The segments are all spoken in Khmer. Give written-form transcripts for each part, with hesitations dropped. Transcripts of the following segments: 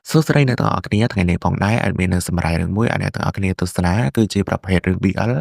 សួស្តីអ្នកទាំងអស់គ្នាថ្ងៃនេះផងដែរអត់មាននឹងសម្រាប់រឿងមួយឲ្យអ្នកទាំងអស់គ្នាទស្សនាគឺជាប្រភេទរឿង BL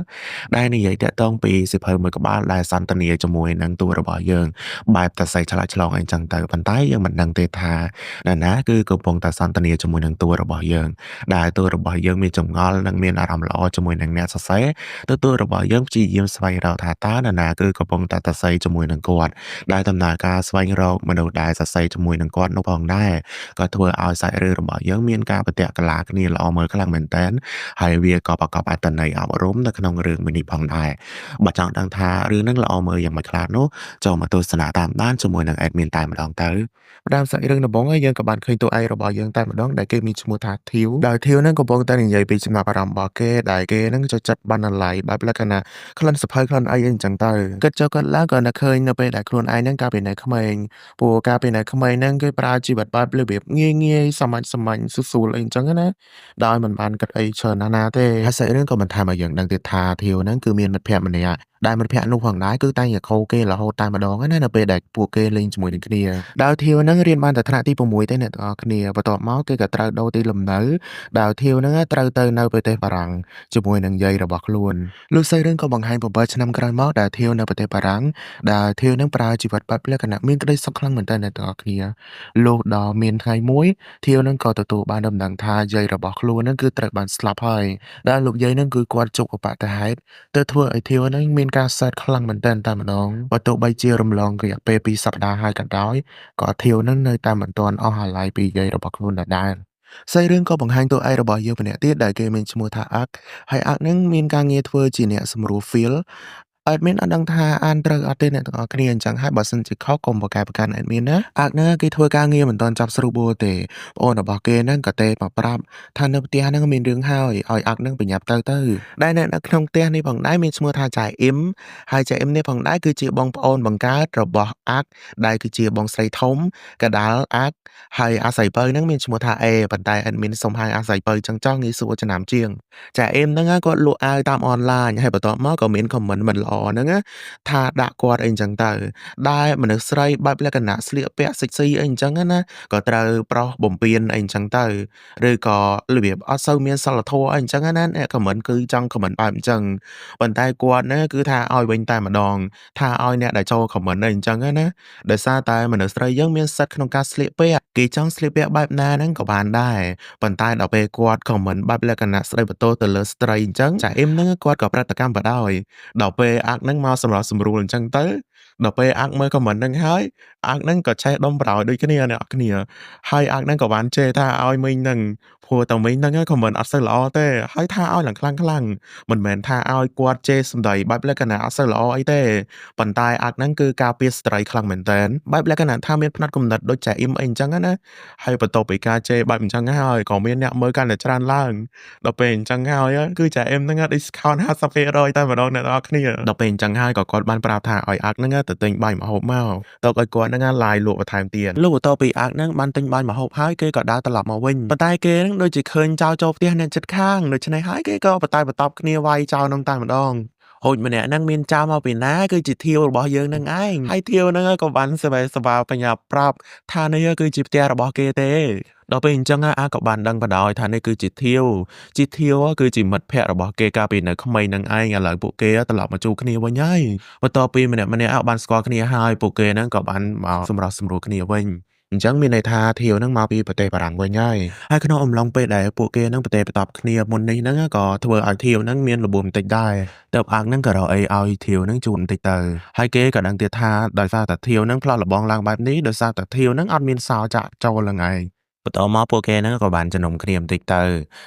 ដែលនិយាយតាក់ទងពីសៀវភៅមួយក្បាលដែលសន្ទនាជាមួយនឹងតួរបស់យើងបែបតែស័យឆ្លាក់ឆ្លងអីចឹងទៅប៉ុន្តែយើងមិនដឹងទេថាអ្នកណាគឺកំពុងតែសន្ទនាជាមួយនឹងតួរបស់យើងដែលតួរបស់យើងមានចម្ងល់និងមានអារម្មណ៍ល្អជាមួយនឹងអ្នកសរសេរតួរបស់យើងព្យាយាមស្វែងរកថាតើអ្នកណាគឺកំពុងតែសរសេរជាមួយនឹងគាត់ដែលដំណើរការស្វែងរកមនុស្សដែលសរសេរជាមួយនឹងគាត់នោះផងដែរក៏ធ្វើឲ្យសាច់រឿងរបស់យើងមានការប្រតិកលាគ្នាល្អមើលខ្លាំងមែនទែនហើយវាក៏ប្រកបអត្ថន័យអប់រំនៅក្នុងរឿងមួយនេះផងដែរបើចង់ដឹងថារឿងហ្នឹងល្អមើលយ៉ាងម៉េចខ្លះនោះចូលមកទស្សនាតាមដានជាមួយនឹង admin តែម្ដងទៅផ្ដើមសាច់រឿងដំបូងយើងក៏បានឃើញតួឯករបស់យើងតែម្ដងដែលគេមានឈ្មោះថាធីវដោយធីវហ្នឹងកំពុងតែនិយាយពីចំណាប់អារម្មណ៍របស់គេដែលគេហ្នឹងចូលចិត្តបណ្ណាល័យបែបលក្ខណៈក្លិនសភៅក្លិនអីអញ្ចឹងទៅគិតចុះគិតឡើងក៏នឹកឃើញនៅពេលដែលខ្លួនឯងហ្នឹងកាលពីនៅក្មេងព្រោះកាលពីនៅក្មេងហ្នឹងគេប្រើជីវិតបែបរបៀបងាយៗសាមញ្ញៗស្រួលៗអីអញ្ចឹងណាដោយមិនបានគិតអីច្រើនណាស់ទេហើយសាច់រឿងក៏បន្ថែមឲ្យយើងដឹងទៀតថាធីវហ្នឹងគឺមានមិត្តភក្តិម្នាក់ដែលមិត្តភក្តិនោះផងដែរគឺតែងតែខូគេរហូតតែម្ដងណានៅពេលដែលពួកគេលេងជាមួយនឹងគ្នាដោយធីវហ្នឹងរៀនបានតែថ្នាក់ទី6ទេអ្នកទាំងអស់គ្នាបន្ទាប់មកគេក៏ត្រូវដូរទីលំនៅដោយធីវហ្នឹងត្រូវទៅនៅប្រទេសបារាំងជាមួយនឹងយាយរបស់ខ្លួនលោកស្រីរឿងក៏បង្ហាញ7ឆ្នាំក្រោយមកដែលធីវនៅប្រទេសបារាំងដែលធីវហ្នឹងប្រើជីវិតបែបលក្ខណៈមានក្តីសុខខ្លាំងមែនទែនអ្នកទាំងអស់គ្នាលុះដល់មានថ្ងៃមួយធាវនឹងក៏ទទួលបានដំណឹងថាយាយរបស់ខ្លួននឹងគឺត្រូវបានស្លាប់ហើយដែលលោកយាយនឹងគឺគាត់ជោគឧបទ្ទហេតុទៅធ្វើឲ្យធាវនឹងមានការសែតខ្លាំងមែនទែនតែម្ដងបើទោះបីជារំលងរយៈពេល2សប្តាហ៍ហើយក៏ដោយក៏ធាវនឹងនៅតែមិនទាន់អស់អាល័យពីយាយរបស់ខ្លួនដដែលសាច់រឿងក៏បង្ហាញតួឯករបស់យើងម្នាក់ទៀតដែលគេមានឈ្មោះថាអាក់ហើយអាក់នឹងមានការងារធ្វើជាអ្នកសម្រួល feel admin អត់ដឹងថាអានត្រូវអត់ទេអ្នកទាំងអស់គ្នាអញ្ចឹងហើយបើសិនជាខុសកុំប្រកែកប្រកាន់ admin ណាអាកហ្នឹងគេធ្វើការងារមិនទាន់ចប់ស្រួលបួលទេប្អូនរបស់គេហ្នឹងក៏ទេមកប្រាប់ថានៅផ្ទះហ្នឹងមានរឿងហើយឲ្យអាកហ្នឹងប្រញាប់ទៅដែលអ្នកនៅក្នុងផ្ទះនេះផងដែរមានឈ្មោះថាចៅអ៊ីមហើយចៅអ៊ីមនេះផងដែរគឺជាបងប្អូនបង្កើតរបស់អាកដែលគឺជាបងស្រីធំកដាលអាកហើយអាស័យពៅហ្នឹងមានឈ្មោះថាអេប៉ុន្តែ admin សុំហៅអាស័យពៅចឹងចង់ងាយស្រួលចំណាំជាងចាអ៊ីមហ្នឹងគាត់លក់អាវតាមអនឡាញហើយបន្ទាប់មកក៏មាន comment មិនល្អហ្នឹងណាថាដាក់គាត់អីអញ្ចឹងទៅដែលមនុស្សស្រីបែបលក្ខណៈស្លៀកពាក់សិចស៊ីអីអញ្ចឹងណាក៏ត្រូវប្រុសបំពានអីអញ្ចឹងទៅឬក៏របៀបអត់សូវមានសីលធម៌អីអញ្ចឹងណាអ្នក comment គឺចង់ comment បែបអញ្ចឹងប៉ុន្តែគាត់ណាគឺថាឲ្យវិញតែម្ដងថាឲ្យអ្នកដែលចូល comment អីអញ្ចឹងណាដោយសារតែមនុស្សស្រីយើងមានសិទ្ធិក្នុងការស្លៀកពាក់គេចង់ស្លៀកពាក់បែបណាហ្នឹងក៏បានដែរប៉ុន្តែដល់ពេលគាត់ comment បែបលក្ខណៈស្ដីបន្ទោសទៅលើស្ត្រីអញ្ចឹងចាអ៊ីមហ្នឹងគាត់ក៏ប្រតិកម្មបដ ாய் ដល់ពេលអាក់ហ្នឹងមកសម្រាប់សម្រួលអញ្ចឹងទៅដល់ពេលអាក់មើល comment ហ្នឹងហើយអាក់ហ្នឹងក៏ឆេះដុំប្រោយដូចគ្នាអ្នកនរគ្នាហើយអាក់ហ្នឹងក៏បានជេរថាឲ្យមីងហ្នឹងព្រោះតែមីងហ្នឹង comment អត់សូវល្អទេហើយថាឲ្យឡើងខ្លាំងមិនមែនថាឲ្យគាត់ជេរសម្ដីបែបលក្ខណៈអត់សូវល្អអីទេប៉ុន្តែអាក់ហ្នឹងគឺការពារស្ត្រីខ្លាំងមែនទែនបែបលក្ខណៈថាមានផ្នត់គំនិតដូចចែអ៊ីមអីអញ្ចឹងណាហើយបន្ទាប់ពីការជេរបែបអញ្ចឹងហើយក៏មានអ្នកមើលកាន់តែច្រើនឡើងដល់ពេលអញ្ចឹងហើយគឺចែអ៊ីមហ្នឹង discount 50% តែម្ដងអ្នកនរគ្នាដល់ពេលអញ្ចឹងហើយក៏គាត់បានប្រាប់ថាឲ្យអាក់ហ្នឹងទៅទិញបាយម្ហូបមកទៅឲ្យគាត់ហ្នឹងឡាយលក់បន្ថែមទៀតលុះបន្ទាប់ពីអាក់ហ្នឹងបានទិញបាយម្ហូបហើយគេក៏ដើរត្រឡប់មកវិញប៉ុន្តែគេហ្នឹងដូចជាឃើញចោលចូលផ្ទះអ្នកជិតខាងដូច្នេះហើយគេក៏បន្តបន្ទប់គ្នាវាយចោលហ្នឹងតែម្ដងហូចម្នាក់ហ្នឹងមានចោលមកពីណាគឺជាធាវរបស់យើងហ្នឹងឯងហើយធាវហ្នឹងក៏បានសបាបញ្ញាប្រាប់ថានេះគឺជាផ្ទះរបស់គេទេដល់ពេលអញ្ចឹងអាក៏បានដឹងបដ ாய் ថានេះគឺជាធាវគឺជាមិត្តភក្តិរបស់គេកាលពីនៅក្មេងហ្នឹងឯងឥឡូវពួកគេត្រឡប់មកជួបគ្នាវិញហើយបន្ទាប់ពីម្នាក់បានស្គាល់គ្នាហើយពួកគេហ្នឹងក៏បានមកសម្រុះសម្រួលគ្នាវិញអញ្ចឹងមានន័យថាធាវហ្នឹងមកពីប្រទេសបារាំងវិញហើយក្នុងអំឡុងពេលដែលពួកគេហ្នឹងប្រទេសបន្ទាប់គ្នាមុននេះហ្នឹងក៏ធ្វើឲ្យធាវហ្នឹងមានរបួសបន្តិចដែរទើបអាក់ហ្នឹងក៏រកអីឲ្យធាវហ្នឹងជួបបន្តិចទៅហើយគេក៏ដឹងទៀតថាដោយសារតែធាវហ្នឹងផ្លោះលបងឡើងបែបនេះដោយសារតែធាវហ្នឹងអត់មានសោចាក់ចូលហ្នឹងឯងបន្ទាប់មកពួកគេហ្នឹងក៏បានជំនុំគ្នាបន្តិចទៅ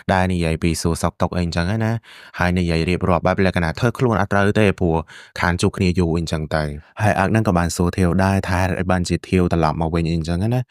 ដែលនិយាយពីសួរសុខទុក្ខអីអញ្ចឹងណាហើយនិយាយរៀបរាប់បែបលក្ខណៈធ្វើខ្លួនអត់ត្រូវទេព្រោះខានជួបគ្នាយូរអីអញ្ចឹងទៅហើយអាក់ហ្នឹងក៏បានសួរធាវដែរថាឲ្យបានជាធាវត្រឡប់មកវិញអីអញ្ចឹងណា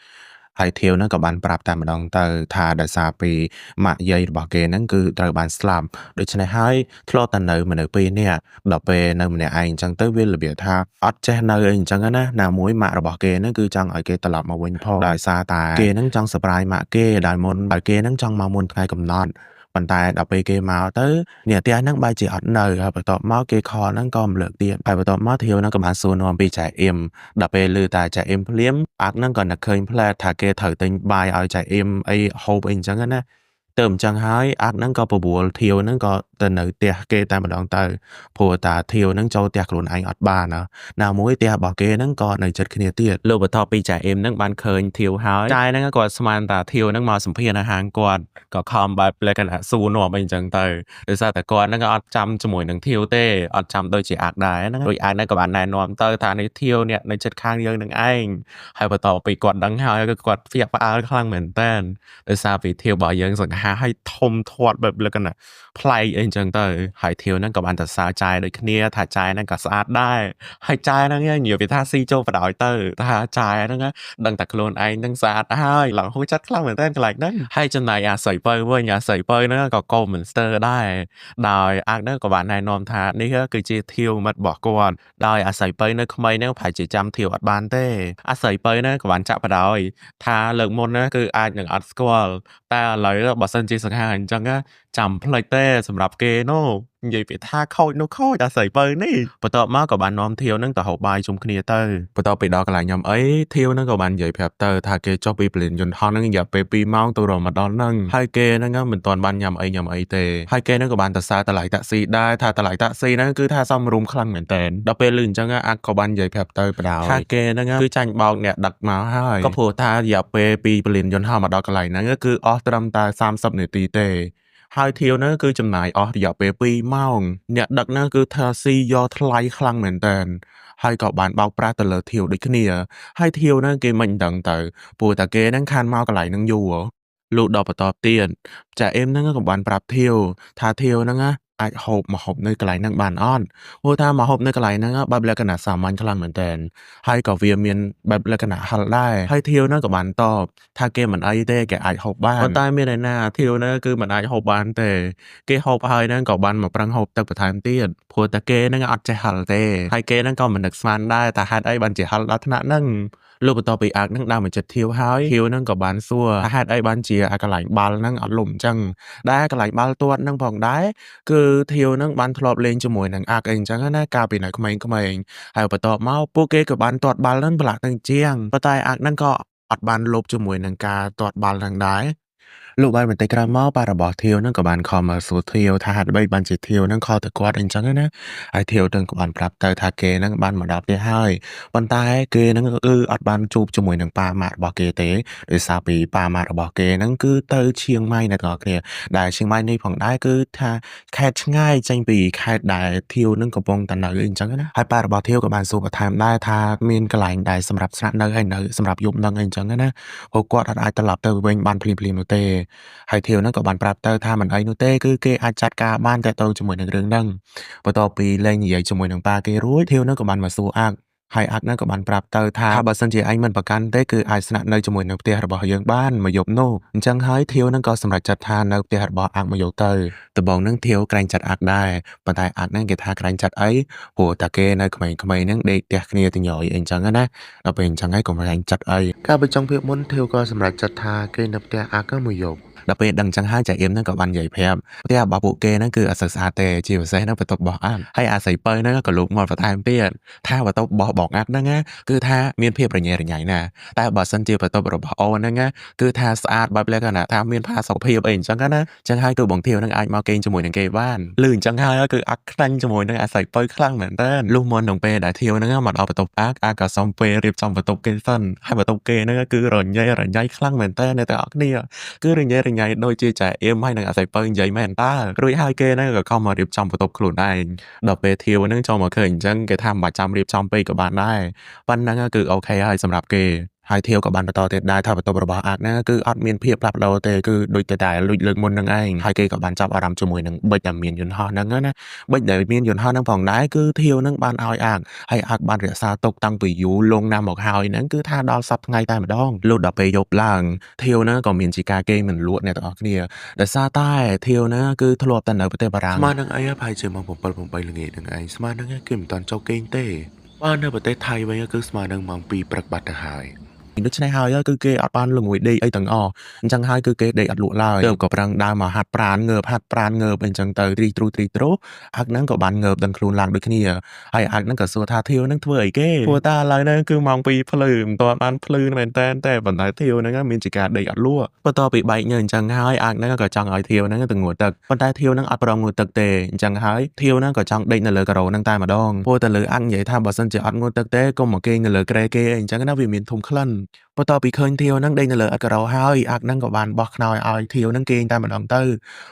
ហើយធាវហ្នឹងក៏បានប្រាប់តែម្ដងទៅថាដោយសារពីម៉ាក់យាយរបស់គេហ្នឹងគឺត្រូវបានស្លាប់ដូច្នេះហើយធ្លាប់តែនៅមនុស្សពីរនាក់ដល់ពេលនៅម្នាក់ឯងអញ្ចឹងទៅវារបៀបថាអត់ចេះនៅអីអញ្ចឹងណាមួយម៉ាក់របស់គេហ្នឹងគឺចង់ឲ្យគេត្រឡប់មកវិញផងដោយសារតែគេហ្នឹងចង់សប្បាយម៉ាក់គេដែលមុនឲ្យគេហ្នឹងចង់មកមុនថ្ងៃកំណត់ ប៉ុន្តែដល់ពេលគេមកទៅអ្នកផ្ទះហ្នឹងបែរជាអត់នៅហើយបន្ទាប់មកគេខលហ្នឹងក៏រំលឹកទៀតហើយបន្ទាប់មកធាវហ្នឹងក៏បានសួរនាំពីចៅអ៊ីមដល់ពេលឮតែចៅអ៊ីមភ្លាមអាក់ហ្នឹងក៏នឹកឃើញផ្លែតថាគេត្រូវទិញបាយឲ្យចៅអ៊ីមអីហូបអីអញ្ចឹងណាទើបអញ្ចឹងហើយអាក់ហ្នឹងក៏បបួលធាវហ្នឹងក៏ទៅនៅផ្ទះគេតែម្ដងទៅព្រោះតាធាវហ្នឹងចូលផ្ទះខ្លួនឯងអត់បានណាមួយផ្ទះរបស់គេហ្នឹងក៏នៅជិតគ្នាទៀតលោកបន្ទាប់ពីចៅអ៊ីមហ្នឹងបានឃើញធាវហើយចៅហ្នឹងគាត់ស្មានថាធាវហ្នឹងមកសម្ភាសនៅហាងគាត់ក៏ខំបែបលក្ខណៈសួរនាំអីអញ្ចឹងទៅដោយសារតែគាត់ហ្នឹងក៏អត់ចាំជាមួយនឹងធាវទេអត់ចាំដូចជាអាក់ដែរហ្នឹងដូចអាក់ហ្នឹងក៏បានណែនាំទៅថានេះធាវអ្នកនៅជិតខាងយើងនឹងឯងហើយបន្ទាប់ពីគាត់ដឹងហើយគឺគាត់ភ្ញាក់ផ្អើលខ្លាំងមែនតើដោយសារពីធាវរបស់យើងសង្ហាឲ្យធំធាត់បែបលក្ខណៈប្លែកអីអញ្ចឹងទៅហើយធាវហ្នឹងក៏បានទៅសើចែដូចគ្នាថាចែហ្នឹងក៏ស្អាតដែរហើយចែហ្នឹងនិយាយពីថាស៊ីចូលបដ ாய் ទៅថាចែហ្នឹងដឹងតែខ្លួនឯងហ្នឹងស្អាតហើយឡើងហួចចិត្តខ្លាំងមែនតើកន្លែងហ្នឹងហើយចំណែកអាស្រីពៅវិញអាស្រីពៅហ្នឹងក៏កុំមិនស្ទើរដែរដោយអាក់ហ្នឹងក៏បានណែនាំថានេះគឺជាធាវមិត្តរបស់គាត់ដោយអាស្រីពៅនៅក្មេងហ្នឹងប្រហែលជាចាំធាវអត់បានទេអាស្រីពៅហ្នឹងក៏បានចាក់បដ ாய் ថាលើកមុនណាគឺអាចនឹងអត់ស្គាល់តែឥឡូវបើសិនជាសង្ហាអញ្ចឹងចាំភ្លេចទេសម្រាប់គេនោះនិយាយពីថាខូចនោះខូចអាស្រីពៅនេះបន្ទាប់មកក៏បាននាំធាវហ្នឹងទៅហូបបាយជុំគ្នាទៅបន្ទាប់ពីដល់កន្លែងញ៉ាំអីធាវហ្នឹងក៏បាននិយាយប្រាប់ទៅថាគេចុះពីពលានយន្តហោះហ្នឹងរយៈពេល2ម៉ោងទៅរហូតមកដល់ហ្នឹងហើយគេហ្នឹងមិនទាន់បានញ៉ាំអីទេហើយគេហ្នឹងក៏បានទៅសារតម្លៃតាក់ស៊ីដែរថាតម្លៃតាក់ស៊ីហ្នឹងគឺថាសមរម្យខ្លាំងមែនតើដល់ពេលឮអញ្ចឹងអាក់ក៏បាននិយាយប្រាប់ទៅបដ ாய் ថាគេហ្នឹងគឺចាញ់បោកអ្នកដឹកមកហើយក៏ព្រោះថារយៈពេលពីពលានយន្តហោះមកដល់កន្លែងហ្នឹងគឺអស់ត្រឹមតែ30នាទីទេហើយធាវហ្នឹងគឺចំណាយអស់រយៈពេល2ម៉ោងអ្នកដឹកហ្នឹងគឺថាស៊ីយកថ្លៃខ្លាំងមែនតើហើយក៏បានបោកប្រាស់ទៅលើធាវដូចគ្នាហើយធាវហ្នឹងគេមិនដឹងទៅព្រោះតែគេហ្នឹងខានមកកន្លែងហ្នឹងយូរលុះដល់បន្តទៀតចាអ៊ីមហ្នឹងក៏បានប្រាប់ធាវថាធាវហ្នឹងអាចហូបម្ហូបនៅកន្លែងហ្នឹងបានអត់ព្រោះថាម្ហូបនៅកន្លែងហ្នឹងបែបលក្ខណៈសាមញ្ញខ្លាំងមែនតើហើយក៏វាមានបែបលក្ខណៈហឹរដែរហើយធាវហ្នឹងក៏បានតបថាគេមិនអីទេគេអាចហូបបានប៉ុន្តែមានឯណាធាវហ្នឹងគឺមិនអាចហូបបានទេគេហូបហើយហ្នឹងក៏បានមកប្រឹងហូបទឹកបន្ថែមទៀតព្រោះតែគេហ្នឹងអត់ចេះហឹរទេហើយគេហ្នឹងក៏មិននឹកស្មានដែរថាហេតុអីបានជាហឹរដល់ថ្នាក់ហ្នឹងលុះបន្ទាប់ពីអាក់ហ្នឹងដើរមកចិត្តធាវហើយធាវហ្នឹងក៏បានសួរថាហេតុអីបានជាអាកន្លែងបាល់ហ្នឹងអត់លុំអញ្ចឹងដែលកន្លែងបាល់ទាត់ហ្នឹងផងដែរគឺធាវហ្នឹងបានធ្លាប់លេងជាមួយនឹងអាក់អីអញ្ចឹងណាកាលពីនៅក្មេងៗហើយបន្ទាប់មកពួកគេក៏បានទាត់បាល់ហ្នឹងប្រឡាក់នឹងជាងប៉ុន្តែអាក់ហ្នឹងក៏អត់បានលុបជាមួយនឹងការទាត់បាល់ហ្នឹងដែរលុះបានបន្តិចក្រោយមកប៉ារបស់ធាវហ្នឹងក៏បានខំមកសួរធាវថាហេតុអ្វីបានជាធាវហ្នឹងខកទៅគាត់អីអញ្ចឹងណាហើយធាវហ្នឹងក៏បានប្រាប់ទៅថាគេហ្នឹងបានមកដល់ផ្ទះហើយប៉ុន្តែគេហ្នឹងគឺអត់បានជួបជាមួយនឹងប៉ាម៉ាក់របស់គេទេដោយសារពីប៉ាម៉ាក់របស់គេហ្នឹងគឺទៅឈៀងម៉ៃអ្នកទាំងអស់គ្នាដែលឈៀងម៉ៃនេះផងដែរគឺថាខេត្តឆ្ងាយចេញពីខេត្តដែលធាវហ្នឹងកំពុងតែនៅអីអញ្ចឹងណាហើយប៉ារបស់ធាវក៏បានសួរបន្ថែមដែរថាមានកន្លែងដែលសម្រាប់ស្នាក់នៅហើយនៅសម្រាប់យប់ហ្នឹងអីអញ្ចឹងណាព្រោះគាត់អាចត្រឡប់ទៅវិញបានភ្លាមៗនោះទេហើយធាវហ្នឹងក៏បានប្រាប់ទៅថាមិនអីនោះទេគឺគេអាចចាត់ការបានទាក់ទងជាមួយនឹងរឿងហ្នឹងបន្ទាប់ពីលេងនិយាយជាមួយនឹងប៉ាគេរួចធាវហ្នឹងក៏បានមកសួរអាក់ហើយអាក់ហ្នឹងក៏បានប្រាប់ទៅថាបើសិនជាឯងមិនប្រកាន់ទេគឺអាចស្នាក់នៅជាមួយនៅផ្ទះរបស់យើងបានមួយយប់នោះអញ្ចឹងហើយធាវហ្នឹងក៏សម្រេចចិត្តថានៅផ្ទះរបស់អាក់មួយយប់ទៅដំបូងហ្នឹងធាវក្រែងចិត្តអាក់ដែរប៉ុន្តែអាក់ហ្នឹងគេថាក្រែងចិត្តអីព្រោះតែគេនៅក្មេងៗហ្នឹងដេកផ្ទះគ្នាទៅញយអីអញ្ចឹងណាដល់ពេលអញ្ចឹងហើយកុំក្រែងចិត្តអីកាលពីចុងភាពមុនធាវក៏សម្រេចចិត្តថាគេនៅផ្ទះអាក់មួយយប់ដល់ពេលដឹងចឹងហើយចៅអ៊ីមហ្នឹងក៏បាននិយាយប្រាប់ផ្ទះរបស់ពួកគេហ្នឹងគឺអត់សូវស្អាតទេជាពិសេសហ្នឹងបន្ទប់របស់អាក់ហើយអាស័យពៅហ្នឹងក៏លោកមកបន្ថែមទៀតថាបន្ទប់របស់បងអាក់ហ្នឹងគឺថាមានភាពរញ៉េរញ៉ៃណាស់តែបើសិនជាបន្ទប់របស់អូនហ្នឹងគឺថាស្អាតបែបលក្ខណៈថាមានផាសុកភាពអីអញ្ចឹងណាចឹងហើយគឺបងធាវហ្នឹងអាចមកគេងជាមួយនឹងគេបានលឺអញ្ចឹងហើយគឺអាក់ខ្លាញ់ជាមួយនឹងអាស័យពៅខ្លាំងមែនតើលុះមុននឹងពេលដែលធាវហ្នឹងមកដល់បន្ទប់អាក់ក៏សុំពេលរៀបចំបន្ទប់គេសិនហើយបន្ទប់គេហ្នឹងគឺរញ៉េរញ៉ៃខ្លាំងមែនតើអ្នកទាំងអស់គ្នាគឺរញ៉េរញ៉ៃដូចជាចែអ៊ីមហើយនឹងអាស័យពៅនិយាយមែនតើរួចហើយគេហ្នឹងក៏ខំមករៀបចំបន្ទប់ខ្លួនឯងដល់ពេលធាវហ្នឹងចូលមកឃើញអញ្ចឹងគេថាមិនបាច់ចាំរៀបចំពេកក៏បានដែរប៉ុណ្ណឹងគឺអូខេហើយសម្រាប់គេហើយធាវក៏បានបន្តទៀតដែរថាបន្ទប់របស់អាក់ណាគឺអត់មានភាពផ្លាស់ប្ដូរទេគឺដូចតែលួចលើកមុននឹងឯងហើយគេក៏បានចាប់អារម្មណ៍ជាមួយនឹងប៊ិចដែលមានយន្តហោះហ្នឹងណាប៊ិចដែលមានយន្តហោះហ្នឹងផងដែរគឺធាវហ្នឹងបានឲ្យអាក់ហើយអាក់បានរក្សាទុកតាំងពីយូរលង់ណាស់មកហើយហ្នឹងគឺថាដល់សប្តាហ៍ថ្ងៃតែម្ដងលុះដល់ពេលយប់ឡើងធាវហ្នឹងក៏មានជាការគេមិនលក់អ្នកទាំងអស់គ្នាដោយសារតែធាវហ្នឹងគឺធ្លាប់តែនៅប្រទេសបារាំងស្មើនឹងអីប្រហែលជាម៉ោង7 8ល្ងាចហ្នឹងឯងស្មើនឹងគេមិនតាន់ចូលគេងទេបើនៅប្រទេសថៃវិញគឺស្មើនឹងម៉ោង2ព្រឹកបាត់ទៅហើយ ដូច្នេះហើយគឺគេអត់បានល្ងួយដេកអីទាំងអស់អញ្ចឹងហើយគឺគេដេកអត់លក់ឡើយទើបក៏ប្រឹងដើរមកហាត់ប្រាណងើបអីចឹងទៅទ្រីទ្រូអាក់ហ្នឹងក៏បានងើបដឹងខ្លួនឡើងដូចគ្នាហើយអាក់ហ្នឹងក៏សួរថាធាវហ្នឹងធ្វើអីគេព្រោះតាឥឡូវហ្នឹងគឺម៉ោង2ភ្លឺមិនទាន់បានភ្លឺមែនតើតែប៉ុន្តែធាវហ្នឹងមានជាការដេកអត់លក់បន្ទាប់ពីបែកញើសអញ្ចឹងហើយអាក់ហ្នឹងក៏ចង់ឲ្យធាវហ្នឹងទៅងូតទឹកប៉ុន្តែធាវហ្នឹងអត់ព្រមងូតទឹកទេអញ្ចឹងហើយធាវហ្នឹងក៏ចង់ដេកនៅលើការ៉ូហ្នឹងតែម្ដងព្រោះតែលើអាក់និយាយថាបើសិនជាអត់ងូតទឹកទេកុំមកគេងនៅលើគ្រែគេអីអញ្ចឹងណាវាមានធំក្លិនបន្ទាប់ពីឃើញធាវហ្នឹងដេកនៅលើឥដ្ឋការ៉ូហើយអាក់ហ្នឹងក៏បានបោះខ្នើយឲ្យធាវហ្នឹងគេងតែម្ដងទៅ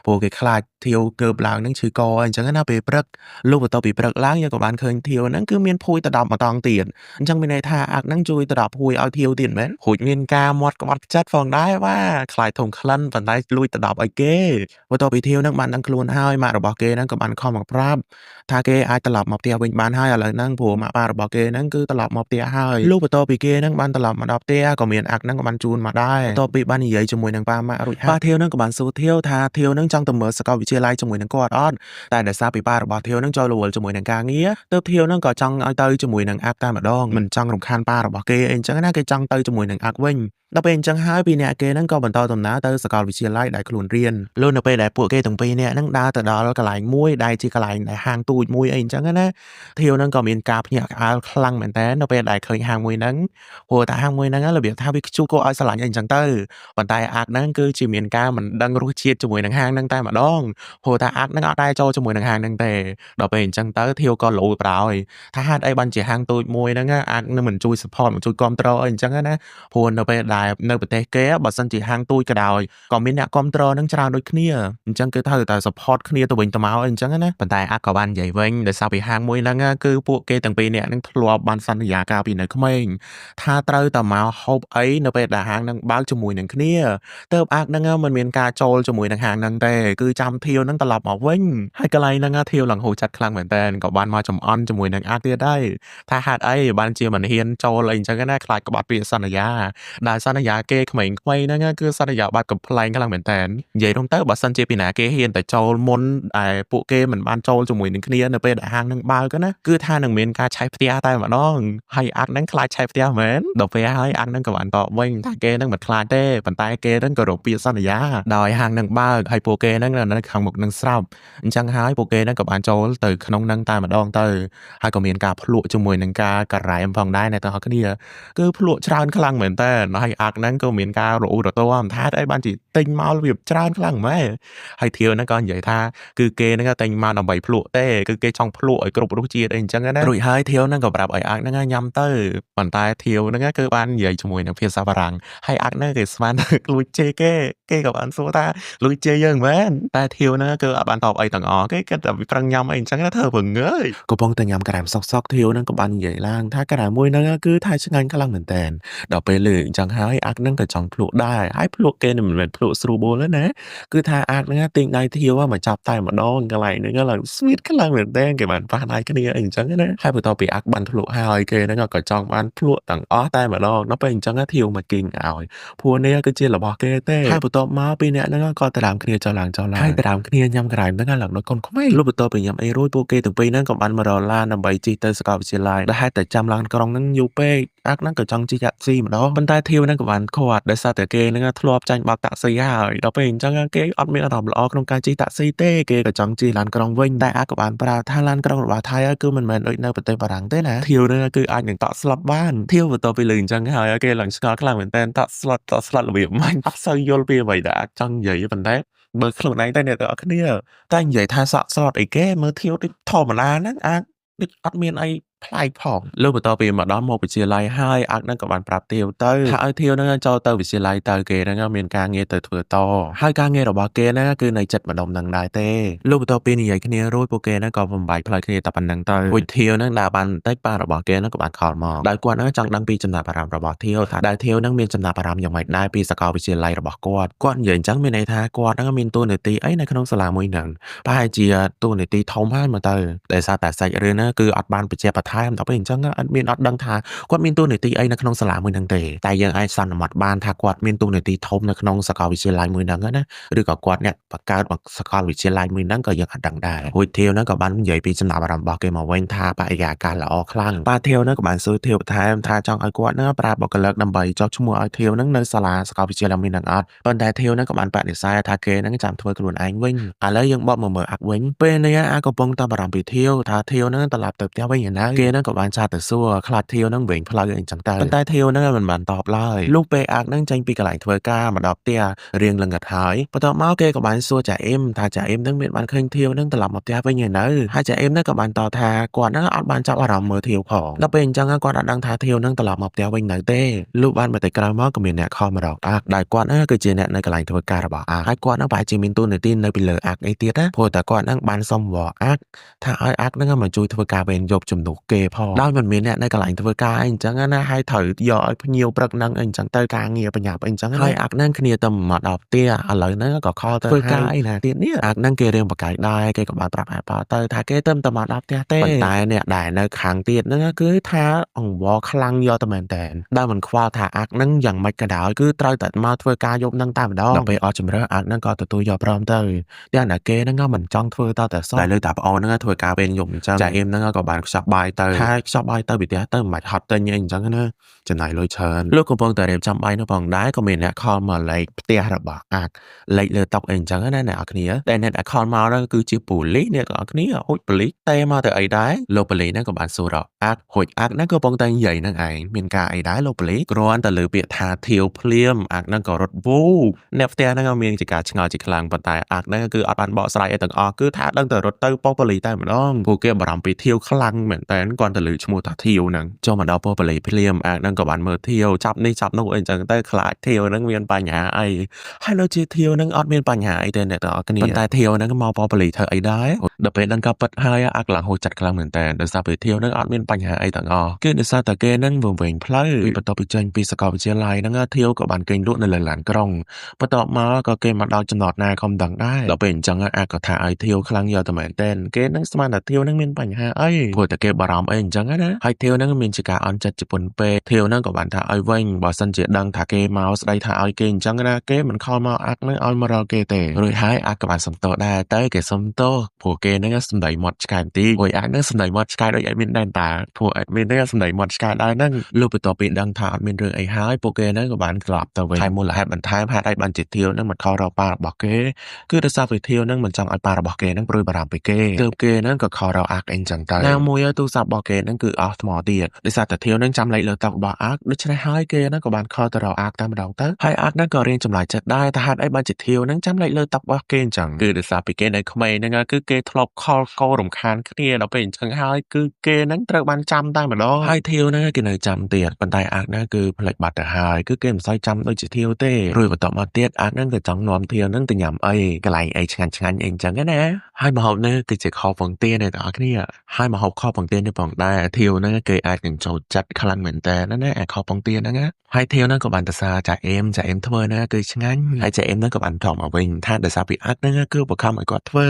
ព្រោះគេខ្លាចធាវកើបឡើងហ្នឹងឈឺកអញ្ចឹងណាពេលព្រឹកលុះបន្ទាប់ពីព្រឹកឡើងយើងក៏បានឃើញធាវហ្នឹងគឺមានភួយទៅ10ម្ដងទៀតអញ្ចឹងមានន័យថាអាក់ហ្នឹងជួយទៅ10ភួយឲ្យធាវទៀតមែនរួចមានការមាត់ក្បត់ចិត្តផងដែរបាទខ្លាចធំក្លិនប៉ុន្តែលួចទៅ10ឲ្យគេបន្ទាប់ពីធាវហ្នឹងបានដឹងខ្លួនហើយម៉ាក់របស់គេហ្នឹងក៏បានខំមកប្រាប់ថាគេអាចត្រឡប់មកផ្ទះវិញបានហើយឥឡូវហ្នឹងព្រោះម៉ាក់ប៉ារបស់គេហ្នឹងគឺត្រឡប់មកផ្ទះហើយលុះបន្ទាប់ពីគេហ្នឹងបានត្រឡប់មកដល់ផ្ទះក៏មានអាក់ហ្នឹងក៏បានជូនមកដែរបន្ទាប់ពីបាននិយាយជាមួយនឹងប៉ាម៉ាក់រួចហើយប៉ាធាវហ្នឹងក៏បានសួរធាវថាធាវហ្នឹងចង់ទៅមើលសាកលវិទ្យាល័យជាមួយនឹងគាត់អត់តែដោយសារពីប៉ារបស់ធាវហ្នឹងចូលរវល់ជាមួយនឹងការងារទើបធាវហ្នឹងក៏ចង់ឲ្យទៅជាមួយនឹងអាក់តែម្ដងមិនចង់រំខានប៉ារបស់គេអីអញ្ចឹងណាគេចង់ទៅជាមួយនឹងអាក់វិញដល់ពេលអញ្ចឹងហើយពីរនាក់គេហ្នឹងក៏បន្តដំណើរទៅសាកលវិទ្យាល័យដែលខ្លួនរៀនលុះនៅពេលដែលពួកគេទាំងពីរនាក់ហ្នឹងដើរទៅដល់កន្លែងមួយដែលជាកន្លែងដែលហាងទូចមួយអីអញ្ចឹងណាធាវហ្នឹងក៏មានការភ្ញាក់ផ្អើលខ្លាំងមែនតើនៅពេលដែលឃើញហាងមួយហ្នឹងព្រោះតែហាងមួយហ្នឹងរបៀបថាវាខ្ជូតគួរឲ្យស្រឡាញ់អីអញ្ចឹងទៅប៉ុន្តែអាក់ហ្នឹងគឺជាមានការមិនដឹងរសជាតិជាមួយនឹងហាងហ្នឹងតែម្ដងព្រោះតែអាក់ហ្នឹងអត់ដែរចូលជាមួយនឹងហាងហ្នឹងទេដល់ពេលអញ្ចឹងទៅធាវក៏លោប្រោយថាហេតុអីបានជាហាងទូចមួយហ្នឹងអាក់នឹងមិនជួយ support មិនជួយគ្រប់គ្រងអីអញ្ចឹងណាព្រោះនៅពេលដែលនៅប្រទេសគេបើសិនជាហាងទូចក៏ដោយក៏មានអ្នកគ្រប់គ្រងនឹងច្រើនដូចគ្នាអញ្ចឹងគឺត្រូវតែ support គ្នាទៅវិញទៅមកអីអញ្ចឹងណាប៉ុន្តែអាក់ក៏បាននិយាយវិញដោយសារពីហាងមួយហ្នឹងគឺពួកគេទាំងពីរនាក់ហ្នឹងធ្លាប់បានសន្យាកាលពីនៅក្មេងថាត្រូវតែមកហូបអីនៅពេលដែលហាងហ្នឹងបើកជាមួយនឹងគ្នាទើបអាក់ហ្នឹងមិនមានការចូលជាមួយនឹងហាងហ្នឹងទេគឺចាំធាវហ្នឹងត្រឡប់មកវិញហើយកន្លែងហ្នឹងធាវឡើងហូរចិត្តខ្លាំងមែនតើក៏បានមកចំអន់ជាមួយនឹងអាក់ទៀតដែរថាហេតុអីបានជាមិនហ៊ានចូលអីអញ្ចឹងណាខ្លាចក្បត់ពាក្យសន្យាដែលសន្យាគេក្មេងៗហ្នឹងគឺសន្យាបាត់កំ ប្លែងខ្លាំងមែនតើនិយាយរួមទៅបើសិនជាពីណាគេហ៊ានតែចូលមុនដែលពួកគេមិនបានចូលជាមួយនឹងគ្នានៅពេលដែលហាងនឹងបើកណាគឺថានឹងមានការឆេះផ្ទះតែម្ដងហើយអាក់នឹងខ្លាចឆេះផ្ទះមែនដល់ពេលហើយអាក់នឹងក៏បានតបវិញថាគេនឹងមិនខ្លាចទេប៉ុន្តែគេនឹងក៏រកពាក្យសន្យាដោយហាងនឹងបើកហើយពួកគេនឹងនៅខាងមុខនឹងស្រោបអញ្ចឹងហើយពួកគេនឹងក៏បានចូលទៅក្នុងនឹងតែម្ដងទៅហើយក៏មានការភ្លក់ជាមួយនឹងការការ៉ែមផងដែរអ្នកទាំងអស់គ្នាគឺភ្លក់ច្រើនខ្លាំងមែនតើហើយអាក់នឹងក៏មានការរអ៊ូរទាំថាអីបានជាទិញមកវាច្រើនខ្លាំងម៉ែហើយធាវហ្នឹងក៏និយាយថាគឺគេហ្នឹងទិញមកដើម្បីភ្លក់ទេគឺគេចង់ភ្លក់ឲ្យគ្រប់រសជាតិអីអញ្ចឹងណារួចហើយធាវហ្នឹងក៏ប្រាប់ឲ្យអាក់ហ្នឹងញ៉ាំទៅប៉ុន្តែធាវហ្នឹងគឺបាននិយាយជាមួយនឹងភាសាបារាំងហើយអាក់ហ្នឹងគេស្មានលួចជេរគេក៏បានសួរថាលួចជេរយើងមែនតែធាវហ្នឹងគឺអត់បានតបអីទាំងអស់គេគិតតែវាប្រឹងញ៉ាំអីអញ្ចឹងណាធ្វើពងើយកំពុងតែញ៉ាំការ៉ែមសុកធាវហ្នឹងក៏បាននិយាយឡើងថាការ៉ែមមួយហ្នឹងគឺថៃឆ្ងាញ់ខ្លាំងមែនតើដល់ពេលលើអញ្ចឹងហើយអាក់ហ្នឹងក៏ចង់ភ្លក់ដែរហើយភ្លក់គេមិនមែនភ្លក់ស្រួលបួលទេណាគឺថាអាក់ហ្នឹងទិញដៃធាវមកចាប់តែម្ដងកន្លែងហ្នឹងឡើងស្វីតខ្លាំងមែនតើគេបានប៉ះដៃគ្នាអីអញ្ចឹងណាហើយបន្ទាប់ពីអាក់បានភ្លក់ហើយគេហ្នឹងក៏ចង់បានភ្លក់ទាំងអស់តែម្ដងដល់ពេលអញ្ចឹងធាវមកគិញឲ្យព្រោះនេះគឺជារបស់គេទេហើយបន្ទាប់មកពីរអ្នកហ្នឹងក៏ទៅដើមគ្នាចុះឡើងហើយទៅដើមគ្នាញ៉ាំក្រែមហ្នឹងឡើងដូចកូនក្មេងលុបបន្ទាប់ពីញ៉ាំអីរួចពួកគេទាំងពីរហ្នឹងក៏បានមករកឡានដើម្បីជិះទៅសាកលវិទ្យាល័យដែលហេតុតែចាំឡានក្រុងហ្នឹងយូរពេកអាក់ហ្នឹងក៏ចង់ជិះតាក់ស៊ីម្ដងប៉ុន្តែធាវហ្នឹងក៏បានខាត់ដោយសារតែគេហ្នឹងធ្លាប់ចាញ់បើកតាក់ស៊ីហើយដល់ពេលអញ្ចឹងគេអត់មានអារម្មណ៍ល្អក្នុងការជិះតាក់ស៊ីទេគេក៏ចង់ជិះឡានក្រុងវិញតែអាក់ក៏បានប្រាប់ថាឡានក្រុងរបស់ថៃគឺមិនមែនដូចនៅប្រទេសបារាំងទេណាធាវហ្នឹងគឺអាចនឹងតក់ស្លុតបានធាវបន្ទាប់ពីលើអញ្ចឹងហើយគេឡើងស្ងល់ខ្លាំងមែនតើតក់ស្លុតរបៀបម៉េចអត់សូវយល់ពីអ្វីដែលអាចចង់និយាយប៉ុន្តែមើលខ្លួនឯងតែអ្នកទាំងអស់គ្នាតែនិយាយថាសក់ស្លុតអីគេមើលធាវដូចធម្មតាហ្នឹងអាដូចអត់មានអីប្លែកផងលុះបន្ទាប់ពីមកដល់មកវិទ្យាល័យហើយអាក់ហ្នឹងក៏បានប្រាប់ធាវទៅថាឲ្យធាវហ្នឹងចូលទៅវិទ្យាល័យទៅគេហ្នឹងមានការងារទៅធ្វើតហើយការងាររបស់គេហ្នឹងគឺនៅចិត្តម្ដុំហ្នឹងដែរទេលុះបន្ទាប់ពីនិយាយគ្នារួចពួកគេហ្នឹងក៏បំបែកផ្លូវគ្នាតែប៉ុណ្្នឹងទៅរួចធាវហ្នឹងដើរបានបន្តិចប៉ារបស់គេហ្នឹងក៏បានខលមកដោយគាត់ហ្នឹងចង់ដឹងពីចំណាប់អារម្មណ៍របស់ធាវថាដែលធាវហ្នឹងមានចំណាប់អារម្មណ៍យ៉ាងម៉េចដែរពីសាកលវិទ្យាល័យរបស់គាត់និយាយអញ្ចឹងមានន័យថាគាត់ហ្នឹងមានតួនាទីអីនៅក្នុងសាលាមួយហ្នឹងប្រហែលជាតួនាទីធំហើយមកទៅដោយសារតែសាច់រឿងហ្នឹងគឺអត់បានបញ្ជាក់បន្ថែ មដល់ពេលអញ្ចឹងអត់មានអត់ដឹងថាគាត់មានតួនាទីអីនៅក្នុងសាលាមួយហ្នឹងទេតែយើងអាចសន្មត់បានថាគាត់មានតួនាទីធំនៅក្នុងសាកលវិទ្យាល័យមួយហ្នឹងណាឬក៏គាត់អ្នកបង្កើតសាកលវិទ្យាល័យមួយហ្នឹងក៏យើងអត់ដឹងដែររួចធាវហ្នឹងក៏បាននិយាយពីចំណាប់អារម្មណ៍របស់គេមកវិញថាបរិយាកាសល្អខ្លាំងបាទធាវហ្នឹងក៏បានសួរធាវបន្ថែមថាចង់ឲ្យគាត់ហ្នឹងប្រើបុគ្គលិកដើម្បីចុះឈ្មោះឲ្យធាវហ្នឹងនៅសាលាសាកលវិទ្យាល័យមួយហ្នឹងអត់ប៉ុន្តែធាវហ្នឹងក៏បានបដិសេធថាគេហ្នឹងចាំធ្វើខ្លួនឯងវិញឥឡូវយើងបកមកមើលអាក់វិញពេលនេះអាកំពុងតែបារម្ភពីធាវថាធាវហ្នឹងត្រឡប់ទៅផ្ទះវិញឯណាគេហ្នឹងក៏បានចាត់ទៅសួរខ្លាចធាវហ្នឹងវិញផ្លូវអីចឹងទៅប៉ុន្តែធាវហ្នឹងមិនបានតបឡើយលុះពេលអាក់ហ្នឹងចេញពីកន្លែងធ្វើការមកដល់ផ្ទះរៀងល្ងឹតហើយបន្ទាប់មកគេក៏បានសួរចាអ៊ីមថាចាអ៊ីមហ្នឹងមានបានឃើញធាវហ្នឹងត្រឡប់មកផ្ទះវិញឯនៅហើយចាអ៊ីមហ្នឹងក៏បានតបថាគាត់ហ្នឹងអត់បានចាប់អារម្មណ៍មើលធាវផងដល់ពេលអញ្ចឹងគាត់អត់ដឹងថាធាវហ្នឹងត្រឡប់មកផ្ទះវិញនៅទេលុះបានមកតែក្រោយមកក៏មានអ្នកខលមករកអាក់ដែលគាត់ហ្នឹងគឺជាអ្នកនៅកន្លែងធ្វើការរបស់អាក់ហើយគាត់ហ្នឹងប្រហែលជាមានតួនាទីនៅពីលើអាក់អីទៀតណាព្រោះតែគាត់ហ្នឹងបានសុំវល់អាក់ថាឲ្យអាក់ហ្នឹងមកជួយធ្វើការវេនយប់ជំនួសគេផងដោយមិនមានអ្នកនៅកន្លែងធ្វើការអីអញ្ចឹងណាហើយត្រូវយកឲ្យភ្ញៀវព្រឹកហ្នឹងអីអញ្ចឹងទៅការងារបញ្ញាប់អីអញ្ចឹងហើយអាក់ហ្នឹងគ្នាទៅមកដល់ផ្ទះឥឡូវហ្នឹងក៏ខលទៅធ្វើការអីណាទៀតនេះអាក់ហ្នឹងគេរៀងបកាយដែរគេក៏បានប្រាប់អាប៉ាទៅថាគេទៅមកដល់ផ្ទះទេប៉ុន្តែអ្នកដែលនៅខាងទៀតហ្នឹងគឺថាអង្វរខ្លាំងយកតែមែនតើដែលមិនខ្វល់ថាអាក់ហ្នឹងយ៉ាងម៉េចក៏ដោយគឺត្រូវតែមកធ្វើការយប់ហ្នឹងតែម្ដងដល់ពេលអស់ជំរឿអាក់ហ្នឹងក៏ទទួលយកព្រមទៅតែអ្នកគេហ្នឹងមិនចង់ធ្វើតតែសោះតែលើតាប្អូនហ្នឹងធ្វើការវេនយប់អញ្ចឹងចាអ៊ីមហ្នឹងក៏បានខ្ចប់បាយទៅហើយខ្ចប់បាយទៅពីផ្ទះទៅមិនបាច់ហត់ទិញអីអញ្ចឹងណាចំណាយលុយច្រើនលោកកំពុងតែរៀបចំបាយនៅផងដែរក៏មានអ្នកខលមកលេខផ្ទះរបស់អាក់លេខលើតុអីអញ្ចឹងណាអ្នកនរគ្នាតែអ្នកដែលខលមកហ្នឹងគឺជាប៉ូលីសអ្នកនរគ្នាហូចប៉ូលីសតែមកទៅអីដែរលោកប៉ូលីសហ្នឹងក៏បានសួររកអាក់ហូចអាក់ហ្នឹងក៏កំពុងតែនិយាយហ្នឹងឯងមានការអីដែរលោកប៉ូលីសគ្រាន់តែលើពាក្យថាធាវភ្លាមអាក់ហ្នឹងក៏រត់វូអ្នកផ្ទះហ្នឹងមានជាការឆ្ងល់ជាខ្លាំងប៉ុន្តែអាក់ហ្នឹងគឺអត់បានបកស្រាយអីទាំងអស់គឺថាដឹងតែរត់ទៅប៉ុស្តិ៍ប៉ូលីសតែម្ដងពួកគេបារម្ភពីធាវខ្លាំងមែនតើគាត់ទៅលើឈ្មោះថាធាវហ្នឹងចុះមកដល់ប៉ុស្តិ៍ប៉ូលីសភ្លាមអាក់ហ្នឹងក៏បានមើលធាវចាប់នេះចាប់នោះអីចឹងទៅខ្លាចធាវហ្នឹងមានបញ្ហាអីហើយដូចជាធាវហ្នឹងអត់មានបញ្ហាអីទេអ្នកទាំងអស់គ្នាប៉ុន្តែធាវហ្នឹងមកប៉ុស្តិ៍ប៉ូលីសធ្វើអីដែរដល់ពេលដឹងក៏ពិតហើយអាក់ឡើងហូចចិត្តខ្លាំងមែនតើដោយសារពេលធាវហ្នឹងអត់មានបញ្ហាអីទាំងអស់គឺដោយសារតែគេហ្នឹងវង្វេងផ្លូវបន្ទាប់ពីចេញពីសាកលវិទ្យាល័យហ្នឹងធាវក៏បានគេងលក់នៅលើឡានក្រុងបន្ទាប់មកក៏គេមកដល់ចំណតណាខំដឹងដែរដល់ពេលអញ្ចឹងអាក់ក៏ថាឲ្យធាវខ្លាំងយកតែមែនតើគេហ្នឹងស្មានថាធាវហ្នឹងមានបញ្ហាអីព្រោះតែគេបារម្ភអីអញ្ចឹងណាហើយធាវហ្នឹងមានជាការអន់ចិត្តជាពន់ពេកធាវហ្នឹងក៏បានថាឲ្យវិញបើសិនជាដឹងថាគេមកស្ដីថាឲ្យគេអញ្ចឹងណាគេមិនខលមកអាក់ហ្នឹងឲ្យមករកគេទេរួចហើយអាក់ក៏បានសុំទោសដែរតែគេសុំទោសព្រោះគេហ្នឹងសម្ដីមាត់ឆ្កែបន្តិចព្រោះអាក់ហ្នឹងសម្ដីមាត់ឆ្កែដូចអត់មានដែរតាព្រោះអត់មានទេសម្ដីមាត់ឆ្កែដែរហ្នឹងលុះបន្ទាប់ពីដឹងថាអត់មានរឿងអីហើយពួកគេហ្នឹងក៏បានក្លាប់ទៅវិញហើយមូលហេតុបន្ថែមហេតុអីបានជាធាវហ្នឹងមកខលរកប៉ារបស់គេគឺដោយសារវិធាវហ្នឹងមិនចង់ឲ្យប៉ារបស់គេហ្នឹងព្រួយបារម្ភពីគេទើបគេហ្នឹងក៏ខលរកអាក់អីចឹងទៅណាមួយទូរស័ព្ទរបស់គេហ្នឹងគឺអស់ថ្មទៀតដោយសារតែធាវហ្នឹងចាំលេខលើតុរបស់អាក់ដូច្នេះហើយគេហ្នឹងក៏បានខលទៅរកអាក់តែម្ដងទៅហើយអាក់ហ្នឹងក៏រៀងចម្លើយចិត្តដែរថាហេតុអីបានជាធាវហ្នឹងចាំលេខលើតុរបស់គេអញ្ចឹងគឺដោយសារពីគេនៅក្មេងហ្នឹងគឺគេធ្លាប់ខលកោរំខានគ្នាដល់ពេលអញ្ចឹងហើយគឺគេហ្នឹងត្រូវបានចាំតែម្ដងហើយធាវហ្នឹងគេនៅចាំទៀតប៉ុន្តែអាក់ហ្នឹងគឺផ្លេចបាត់ទៅហើយគឺគេមិនសូវចាំដូចជាធាវទេរួចបន្ទាប់មកទៀតអាក់ហ្នឹងក៏ចង់នាំធាវហ្នឹងទៅញ៉ាំអីកន្លែងអីឆ្ងាញ់ឆ្ងាញ់អីអញ្ចឹងណាហើយម្ហូបនេះគឺជាខពងទាអ្នកទាំងអស់គ្នាហើយម្ហូបខពងទានេះផងដែរធាវហ្នឹងគេអាចនឹងចូលចិត្តខ្លាំងមែនតើណាអាខពងទាហ្នឹងណាហើយធាវហ្នឹងក៏បានទៅសារចាអ៊ីមធ្វើណាគឺឆ្ងាញ់ហើយចាអ៊ីមហ្នឹងក៏បានតបមកវិញថាដោយសារពីអាក់ហ្នឹងគឺបង្ខំឲ្យគាត់ធ្វើ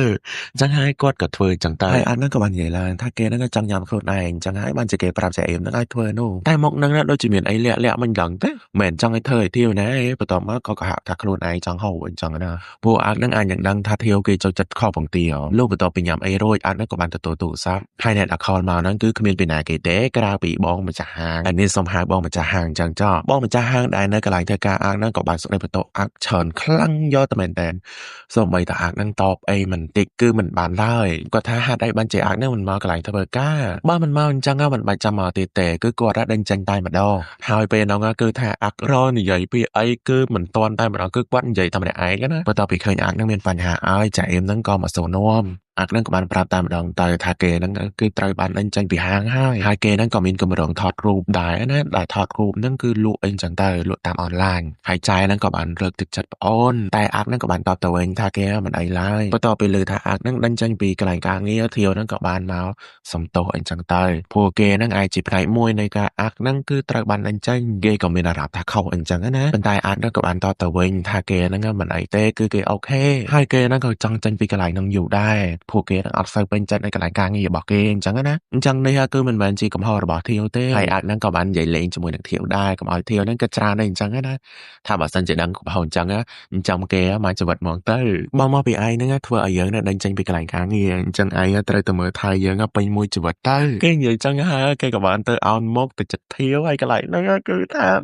អញ្ចឹងហើយគាត់ក៏ធ្វើអញ្ចឹងទៅហើយអាក់ហ្នឹងក៏បាននិយាយឡើងថាគេហ្នឹងចង់ញ៉ាំខ្លួនឯងអញ្ចឹងហើយបានជាគេប្រាប់ចាអ៊ីមហ្នឹងឲ្យធ្វើនោះតែមកហ្នឹងដូចជាមានអីលាក់មិនដឹងទេមិនចង់ឲ្យធ្វើឲ្យធាវណាបន្ទាប់មកក៏ហាក់ថាខ្លួនឯងចង់ហូបអញ្ចឹងណាពួកអាក់ហ្នឹងអាចនឹងដឹងថាធាវគេចូលចិត្តខពងទាលោកបន្ទាប់ពីញ៉ាំអីរួចអាក់ហ្នឹងក៏បានទទួលទូរស័ព្ទហើយអ្នកដែលខលមកហ្នឹងគឺគ្មានពីណាគេទេក្រៅពីបងម្ចាស់ហាងហើយនេះសូមហៅបងម្ចាស់ហាងអញ្ចឹងចុះបងម្ចាស់ហាងដែលនៅកន្លែងធ្វើការអាក់ហ្នឹងក៏បានសុខបន្ទោអាក់ច្រើនខ្លាំងយកតែមែនតើសូម្បីតែអាក់ហ្នឹងតបអីមិនតិចគឺមិនបានឡើយគាត់ថាហេតុអីបានជាអាក់ហ្នឹងមិនមកកន្លែងធ្វើការបើមិនមកអញ្ចឹងមិនបាច់ចាំមកទៀតទេគឺគាត់ដេញចេញតែម្ដងហើយពេលហ្នឹងគឺថាអាក់រនិយាយពីអីគឺមិនទាន់តែម្ដងគឺគាត់និយាយតែម្នាក់ឯងណាបន្ទាប់ពីឃើញអាក់ហ្នឹងមានបញ្ហាហើយចាអ៊ីមហ្នឹងក៏មកសួរនាំអាក់ហ្នឹងក៏បានប្រាប់តែម្ដងទៅថាគេហ្នឹងគឺត្រូវបានដេញចេញពីហាងហើយគេហ្នឹងក៏មានគម្រោងថតរូបដែរណាដែលថតរូបហ្នឹងគឺលក់អីចឹងទៅលក់តាមអនឡាញហើយចាយហ្នឹងក៏បានលើកទឹកចិត្តប្អូនតែអាក់ហ្នឹងក៏បានតបទៅវិញថាគេមិនអីឡើយបន្ទាប់ពីឮថាអាក់ហ្នឹងដេញចេញពីកន្លែងការងារធាវហ្នឹងក៏បានមកសំទោសអីចឹងទៅពួកគេហ្នឹងអាចជាផ្នែកមួយនៃការអាក់ហ្នឹងគឺត្រូវបានដេញចេញគេក៏មានអារម្មណ៍ថាខុសអីចឹងណាប៉ុន្តែអាក់ហ្នឹងក៏បានតបទៅវិញថាគេហ្នឹងមិនអីទេគឺគេអូខេហើយគេហ្នឹងក៏ចង់ចេញពីកន្លែងហ្នឹងយូរដែរ ពួកគេនឹងអត់សូវពេញចិត្តនៅកន្លែងការងាររបស់គេអញ្ចឹងណាអញ្ចឹងនេះគឺមិនមែនជាកំហុសរបស់ធាវទេហើយអាចនឹងក៏បាននិយាយលេងជាមួយនឹងធាវដែរកុំឲ្យធាវហ្នឹងគិតច្រើនទេអញ្ចឹងណាថាបើសិនជាដឹងកំហុសអញ្ចឹងគេមកជីវិតហ្មងទៅបងមកពីឯងហ្នឹងធ្វើឲ្យយើងដេញចេញពីកន្លែងការងារអញ្ចឹងឯងត្រូវតែមើលថែយើងពេញមួយជីវិតទៅគេនិយាយអញ្ចឹងហើយគេក៏បានទៅអោនមុខទៅចិត្តធាវហើយកន្លែងហ្នឹងគឺថ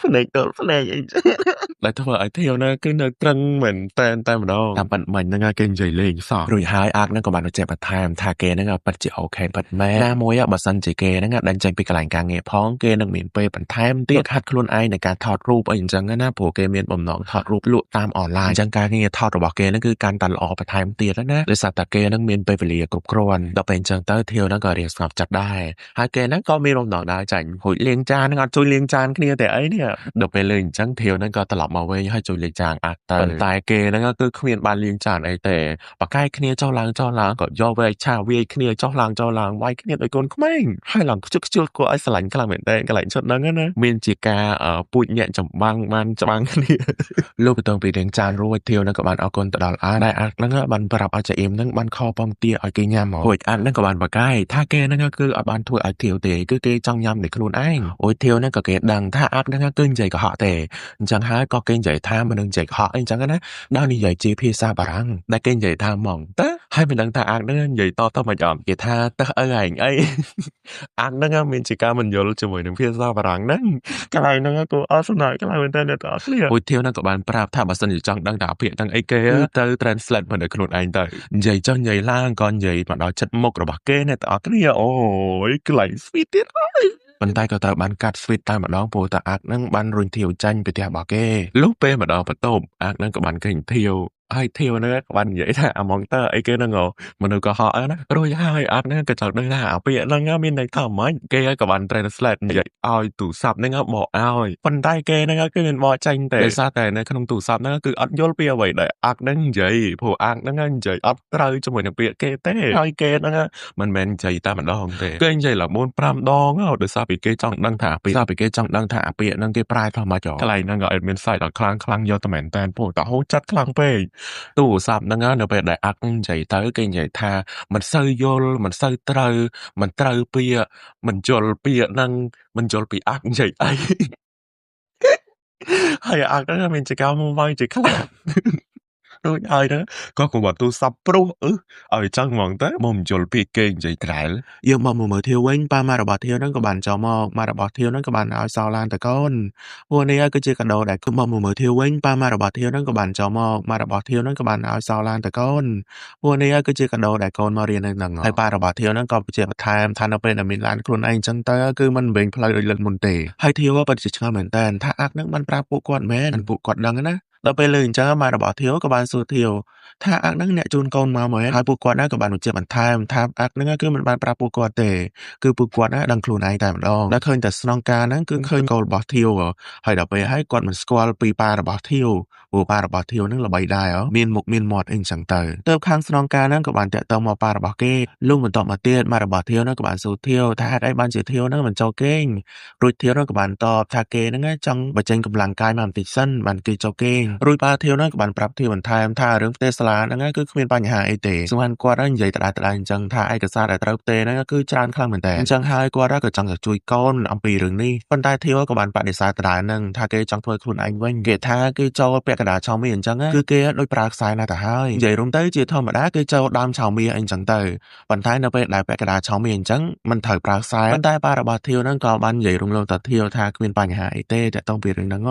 ាភ្នែកទៅភ្នែកអីចឹងដែលធ្វើឲ្យធាវហ្នឹងគឺនៅត្រឹងមែនតែម្ដងតាមប៉ិនមិញហ្នឹងគេនិយាយលេងសោះរួចហើយអាកហ្នឹងក៏បានបញ្ជាក់បន្ថែមថាគេហ្នឹងពិតជាអូខេពិតមែនណាមួយបើសិនជាគេហ្នឹងដេញចេញពីកន្លែងការងារផងគេនឹងមានពេលបន្ថែមទៀតហាត់ខ្លួនឯងในការថតរូបអីអញ្ចឹងណាព្រោះគេមានបំណងថតរូបលក់តាមអនឡាញអញ្ចឹងការងារថតរបស់គេហ្នឹងគឺកាន់តែល្អបន្ថែមទៀតណាដោយសារតែគេហ្នឹងមានពេលវេលាគ្រប់គ្រាន់ដល់ពេលអញ្ចឹងទៅធាវហ្នឹងក៏រៀងស្ងប់ចិត្តដែរហើយគេហ្នឹងក៏មានបំណងដែរចាញ់ហួចលាងចានហ្នឹងអត់ជួយលាងចានគ្នាតែអីនេះដល់ពេលលេងអញ្ចឹងធាវហ្នឹងក៏ត្រឡប់មកវិញហើយជួយលាងចានអត់ទៅប៉ុន្តែគេហ្នឹងគឺគ្មានបានលាងចានអីទេបកកាយគ្នាចុះឡើងក៏យកវាយឆាវាយគ្នាចុះឡើងវាយគ្នាដោយកូនក្មេងហើយឡើងខ្ជិលខ្ជិលគួរឲ្យស្រឡាញ់ខ្លាំងមែនតើកន្លែងឈុតហ្នឹងណាមានជាការពូជញាក់ចម្បាំងបានច្បាំងគ្នាលោកបន្ទាប់ពីរៀងចានរួចធាវហ្នឹងក៏បានអរគុណទៅដល់អាដែលអាហ្នឹងបានប្រាប់ឲ្យចាអ៊ីមហ្នឹងបានខពងទាឲ្យគេញ៉ាំមករួចអាហ្នឹងក៏បានបកកាយថាគេហ្នឹងគឺអត់បានធ្វើឲ្យធាវទេគឺគេចង់ញ៉ាំដោយខ្លួនឯងអូយធាវហ្នឹងក៏គេដឹងថាអាហ្នឹងគឺនិយាយកុហកទេអញ្ចឹងហើយក៏គេនិយាយថាមិននឹងនិយាយកុហកអីអញ្ចឹងណាដល់និយាយជាភាសាបារាំងដែលគេនិយាយថាហ្មងតើហើយមិនដឹងថាអាហ្នឹងនិយាយតមកអត់គេថាតើឪឯងអីអាហ្នឹងមានជាការមិនយល់ជាមួយនឹងភាសាបារាំងហ្នឹងកន្លែងហ្នឹងក៏អត់ស្នាកន្លែងមែនតើអ្នកទាំងអស់គ្នាអូយធាវហ្នឹងក៏បានប្រាប់ថាបើសិនជាចង់ដឹងថាពាក្យទាំងអីគេទៅ translate មកដល់ខ្លួនឯងទៅនិយាយចុះនិយាយឡើងក៏និយាយមកដល់ចិត្តមុខរបស់គេអ្នកទាំងអស់គ្នាអូយកន្លែង sweet ទៀតហើយប៉ុន្តែក៏ត្រូវបានកាត់ sweet តែម្ដងព្រោះតាអាកហ្នឹងបានរុញធាវចាញ់ពីផ្ទះរបស់គេលុះពេលម្ដងបន្ទប់អាកហ្នឹងក៏បានឃើញធាវហើយធាវហ្នឹងក៏បាននិយាយថាអាម៉ងតើអីគេហ្នឹងមនុស្សកុហកណារួចហើយអាកហ្នឹងក៏ចង់ដឹងថាអាពាក្យហ្នឹងមានន័យថាម៉េចគេក៏បាន translate និយាយឲ្យទូរស័ព្ទហ្នឹងបកឲ្យប៉ុន្តែគេហ្នឹងគឺមិនបកចាញ់ទេដោយសារតែនៅក្នុងទូរស័ព្ទហ្នឹងគឺអត់យល់ពីអ្វីដែលអាកហ្នឹងនិយាយព្រោះអាកហ្នឹងនិយាយអត់ត្រូវជាមួយនឹងពាក្យគេទេហើយគេហ្នឹងមិនមែននិយាយតែម្ដងទេគេនិយាយឡើង 4-5 ដងដោយសារពីគេចង់ដឹងថាអាពាក្យហ្នឹងគេប្រែថាម៉េចកន្លែងហ្នឹងក៏ admin site អត់ខ្លាំងយកតែមែនតែនព្រោះតោះហូរចិត្តខ្លាំងពេកទូរស័ព្ទហ្នឹងនៅពេលដែលអាក់និយាយទៅគេនិយាយថាមិនសូវយល់មិនសូវត្រូវមិនត្រូវពាក្យមិនយល់ពាក្យហ្នឹងមិនយល់ពីអាក់និយាយអីហើយអាក់ហ្នឹងមានចកាមកវាយជាខ្លាំងរួចហើយហ្នឹងក៏កុំបាត់ទូរស័ព្ទព្រុសឲ្យចឹងហ្មងទៅមកយល់ពីគេនិយាយត្រែលយើងមកមើលធាវវិញប៉ាម៉ារបស់ធាវហ្នឹងក៏បានចូលមកម៉ារបស់ធាវហ្នឹងក៏បានឲ្យសោឡានតកូនពួកនេះគឺជាកាដូដែលគឺមកមើលធាវវិញប៉ាម៉ារបស់ធាវហ្នឹងក៏បានចូលមកម៉ារបស់ធាវហ្នឹងក៏បានឲ្យសោឡានតកូនពួកនេះគឺជាកាដូដែលកូនមករៀននៅហ្នឹងហើយប៉ារបស់ធាវហ្នឹងក៏បញ្ជាក់បន្ថែមថានៅពេលដែលមានឡានខ្លួនឯងអញ្ចឹងទៅគឺមិនវិញផ្លូវដូចលើកមុនទេហើយធាវក៏ពិតជាឆ្ងល់មែនតើថាអាក់ហ្នឹងបានប្រាប់ពួកគាត់មែនពួកគាត់ដឹងណាដល់ពេលលើអញ្ចឹងម៉ែរបស់ធាវក៏បានសួរធាវថាអាក់ហ្នឹងអ្នកជូនកូនមកមែនហើយពួកគាត់ក៏បានបញ្ជាក់បន្ថែមថាអាក់ហ្នឹងគឺមិនបានប្រាប់ពួកគាត់ទេគឺពួកគាត់ដឹងខ្លួនឯងតែម្ដងដែលឃើញតែស្នងការហ្នឹងគឺឃើញកូនរបស់ធាវហើយដល់ពេលហើយគាត់មិនស្គាល់ពីប៉ារបស់ធាវព្រោះប៉ារបស់ធាវហ្នឹងល្បីដែរមានមុខមានមាត់អីចឹងទៅទើបខាងស្នងការហ្នឹងក៏បានតាក់ទងមកប៉ារបស់គេលុះបន្តមកទៀតម៉ែរបស់ធាវហ្នឹងក៏បានសួរធាវថាហេតុអីបានជាធាវហ្នឹងមិនចូលគេងរួចធាវហ្នឹងក៏បានតបថាគេហ្នឹងចង់បញ្ចេញកម្លាំងកាយមកបន្តិចសិនបានគេចូលគេងរួចប៉ាធាវហ្នឹងក៏បានប្រាប់ធាវបន្ថែមថារឿងផ្ទះសាលាហ្នឹងគឺគ្មានបញ្ហាអីទេសំខាន់គាត់និយាយដដែលអញ្ចឹងថាឯកសារដែលត្រូវផ្ទេរហ្នឹងគឺច្រើនខ្លាំងមែនតើអញ្ចឹងហើយគាត់ក៏ចង់ទៅជួយកូនអំពីរឿងនេះប៉ុន្តែធាវក៏បានបដិសេធដដែលហ្នឹងថាគេចង់ធ្វើខ្លួនឯងវិញគេថាគេចូលពាក់កណ្ដាលឆោមីអញ្ចឹងគឺគេដូចប្រើខ្សែណាស់ទៅហើយនិយាយរួមទៅជាធម្មតាគេចូលដើមឆោមីអីអញ្ចឹងទៅប៉ុន្តែនៅពេលដែលពាក់កណ្ដាលឆោមីអញ្ចឹងមិនត្រូវប្រើខ្សែប៉ុន្តែប៉ារបស់ធាវហ្នឹងក៏បាននិយាយរំលងទៅធាវថាគ្មានបញ្ហាអីទេតាក់ទងពីរឿងហ្នឹង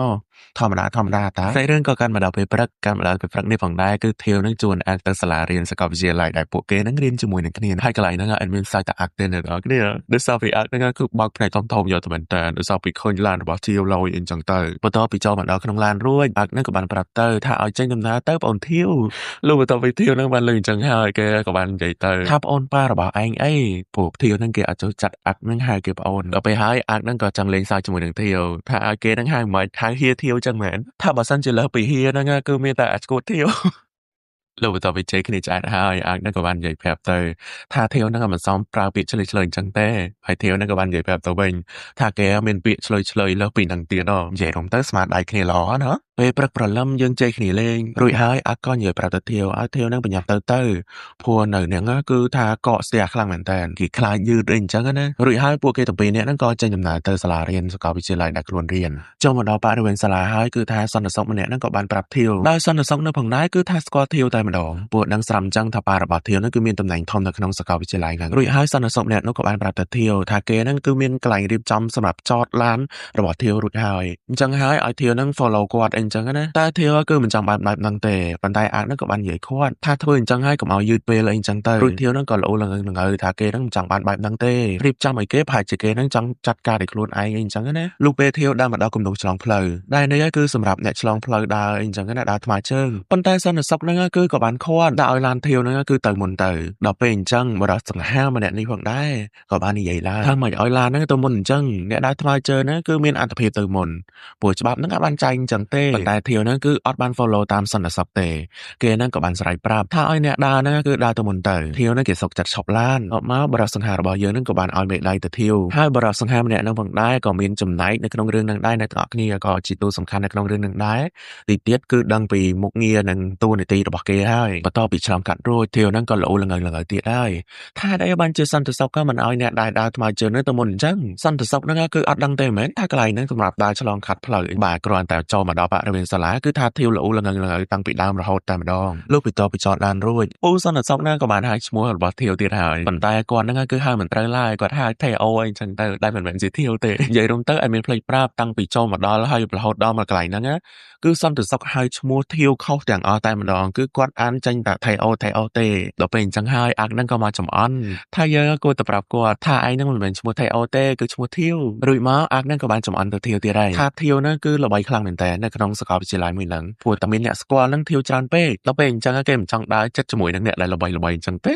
ធម្មតាតាតែរឿងក៏កាន់មកដល់ពេលព្រឹកនេះផងដែរគឺធាវនឹងជួនអាក់ទៅសាលារៀនសាកលវិទ្យាល័យដែលពួកគេនឹងរៀនជាមួយនឹងគ្នាហើយកន្លែងហ្នឹងអត់មានសាច់តែអាក់ទេអ្នកនរគ្នាដោយសារពីអាក់ហ្នឹងគឺបើកផ្នែកធំយកទៅមែនតើដោយសារពីឃើញឡានរបស់ធាវលយអីចឹងទៅបន្ទាប់ពីចូលមកដល់ក្នុងឡានរួចអាក់ហ្នឹងក៏បានប្រាប់ទៅថាឲ្យចេញដំណើរទៅបងធាវលោកបន្ទាប់ពីធាវហ្នឹងបានលើអញ្ចឹងហើយគេក៏បាននិយាយទៅថាប្អូនប៉ារបស់ឯងអីព្រោះធាវហ្នឹងគេអត់ចូលចាត់អាក់ហ្នឹងហៅគេប្អូនដល់ពេលហើយអាក់ហ្នឹងក៏ចង់លេងសើចជាមួយនឹងធាវថាឲ្យគេហ្នឹងហៅមិនហៅហៀធាវចឹងមែនថាបើសិនជាលើសពីហៀហ្នឹងគឺមានតែអាចឈួតធាវលោកបន្ទាប់ពីជ័យគ្នាឆ្អែតហើយអាក់ហ្នឹងក៏បាននិយាយប្រាប់ទៅថាធាវហ្នឹងមិនសមប្រើពាក្យឆ្លើយអញ្ចឹងទេហើយធាវហ្នឹងក៏បាននិយាយប្រាប់ទៅវិញថាគេមានពាក្យឆ្លើយលើសពីហ្នឹងទៀតនិយាយរំទៅស្មារតីគ្នាល្អណា ពេលព្រឹកព្រលឹមយើងជែកគ្នាលេងរួចហើយអាក៏និយាយប្រាប់ទៅធាវឲ្យធាវនឹងប្រញាប់ទៅព្រោះនៅអ្នកហ្នឹងគឺថាកកស្ទះខ្លាំងមែនតើគេខ្លាចយឺតអីអញ្ចឹងណារួចហើយពួកគេទៅពីរនាក់ហ្នឹងក៏ចេញដំណើរទៅសាលារៀនសាកលវិទ្យាល័យដែលខ្លួនរៀនចុះមកដល់បរិវេណសាលាហើយគឺថាសន្តិសុខម្នាក់ហ្នឹងក៏បានប្រាប់ធាវដោយសន្តិសុខនៅផងដែរគឺថាស្គាល់ធាវតែម្ដងពួកនឹងស្រាប់អញ្ចឹងថាប៉ារបស់ធាវហ្នឹងគឺមានតំណែងធំនៅក្នុងសាកលវិទ្យាល័យហ្នឹងរួចហើយសន្តិសុខម្នាក់នោះក៏បានប្រាប់ទៅធាវថាគេហ្នឹងគឺមានកន្លែងរៀបចំសម្រាប់ចតឡានរបស់ធាវរួចហើយអញ្ចឹងហើយឲ្យធាវហ្នឹង follow គាត់អីអញ្ចឹងណាតែធាវគឺមិនចង់បានបែបហ្នឹងទេប៉ុន្តែអាហ្នឹងក៏បាននិយាយគាត់ថាធ្វើអញ្ចឹងហើយកុំឲ្យយឺតពេលអីអញ្ចឹងទៅរួចធាវហ្នឹងក៏លោលងើថាគេហ្នឹងមិនចង់បានបែបហ្នឹងទេរៀបចំឲ្យគេប្រហែលជាគេហ្នឹងចង់ចាត់ការដោយខ្លួនឯងអីអញ្ចឹងណាលុះពេលធាវដើរមកដល់គំនូរឆ្លងផ្លូវដែលនេះគឺសម្រាប់អ្នកឆ្លងផ្លូវដើរអីអញ្ចឹងណាដើរថ្មើរជើងប៉ុន្តែសន្តិសុខហ្នឹងគឺក៏បានខាត់ដាក់ឲ្យឡានធាវហ្នឹងគឺទៅមុនទៅដល់ពេលអញ្ចឹងបរិសសង្ហាម្នាក់នេះផងដែរក៏បាននិយាយឡើងថាមិនឲ្យឡានហ្នឹងទៅមុនអញ្ចឹងអ្នកដើរថ្មើរជើងហ្នឹងគឺមានអត្ថភាពទៅមុនព្រោះច្បាប់ហ្នឹងអាចបានចែងអញ្ចឹងទេប៉ុន្តែធាវហ្នឹងគឺអត់បាន follow តាមសន្តិសុខទេគេហ្នឹងក៏បានស្រែកប្រាប់ថាឲ្យអ្នកដើរហ្នឹងគឺដើរទៅមុនទៅធាវហ្នឹងគេសុកចាត់ឈប់ឡានអត់មកបរិសសង្ហារបស់យើងហ្នឹងក៏បានឲ្យមេដៃទៅធាវហើយបរិសសង្ហាម្នាក់ហ្នឹងផងដែរក៏មានចំណែកនៅក្នុងរឿងហ្នឹងដែរអ្នកទាំងអស់គ្នាក៏ជាតួសំខាន់នៅក្នុងរឿងហ្នឹងដែរទីទៀតគឺដឹងពីមុខងារនិងតួនាទីរបស់គេហើយបន្ទាប់ពីឆ្លងកាត់រួចធាវហ្នឹងក៏លោលងើទៀតហើយថាអីបានជាសន្តិសុខក៏មិនឲ្យអ្នកដើរថ្មើរជើងហ្នឹងទៅមុនអញ្ចឹងសន្តិសុខហ្នឹងគឺអត់ដឹងទេមែនថាកន្លែងហ្នឹងសម្រាប់ដើរឆ្លងកាត់ផ្លូវបាទគ្រាន់តែចូលមកដល់បរិវេណសាលាគឺថាធាវលោលងើតាំងពីដើមរហូតតែម្ដងលោកពីតបពីចតឡានរួចពូសន្តិសុខហ្នឹងក៏បានហៅឈ្មោះរបស់ធាវទៀតហើយប៉ុន្តែគាត់ហ្នឹងគឺហៅមិនត្រូវឡើយគាត់ហៅថេអូអីអញ្ចឹងទៅដែលមិនមែនជាធាវទេនិយាយរួមទៅឲ្យមានផ្លេចប្រាប់តាំងពីចូលមកដល់ហើយរហូតដល់មកកន្លែងហ្នឹងគឺសន្តិសុខហៅឈ្មោះធាវខុសទាំងអស់តែម្ដងគឺគាត់អានចេញតែថេអូទេដល់ពេលអញ្ចឹងហើយអាក់ហ្នឹងក៏មកចំអន់ថាយើងគួរតែប្រាប់គាត់ថាឯងហ្នឹងមិនមែនឈ្មោះថេអូទេគឺឈ្មោះធាវរួចមកអាក់ហ្នឹងក៏បានចំអន់ទៅធាវទៀតហើយថាធាវហ្នឹងគឺល្បីខ្លាំងមែនតើនៅក្នុងសាកលវិទ្យាល័យមួយហ្នឹងព្រោះតែមានអ្នកស្គាល់ហ្នឹងធាវច្រើនពេកដល់ពេលអញ្ចឹងគេមិនចង់ដើរចិត្តជាមួយនឹងអ្នកដែលល្បីអញ្ចឹងទ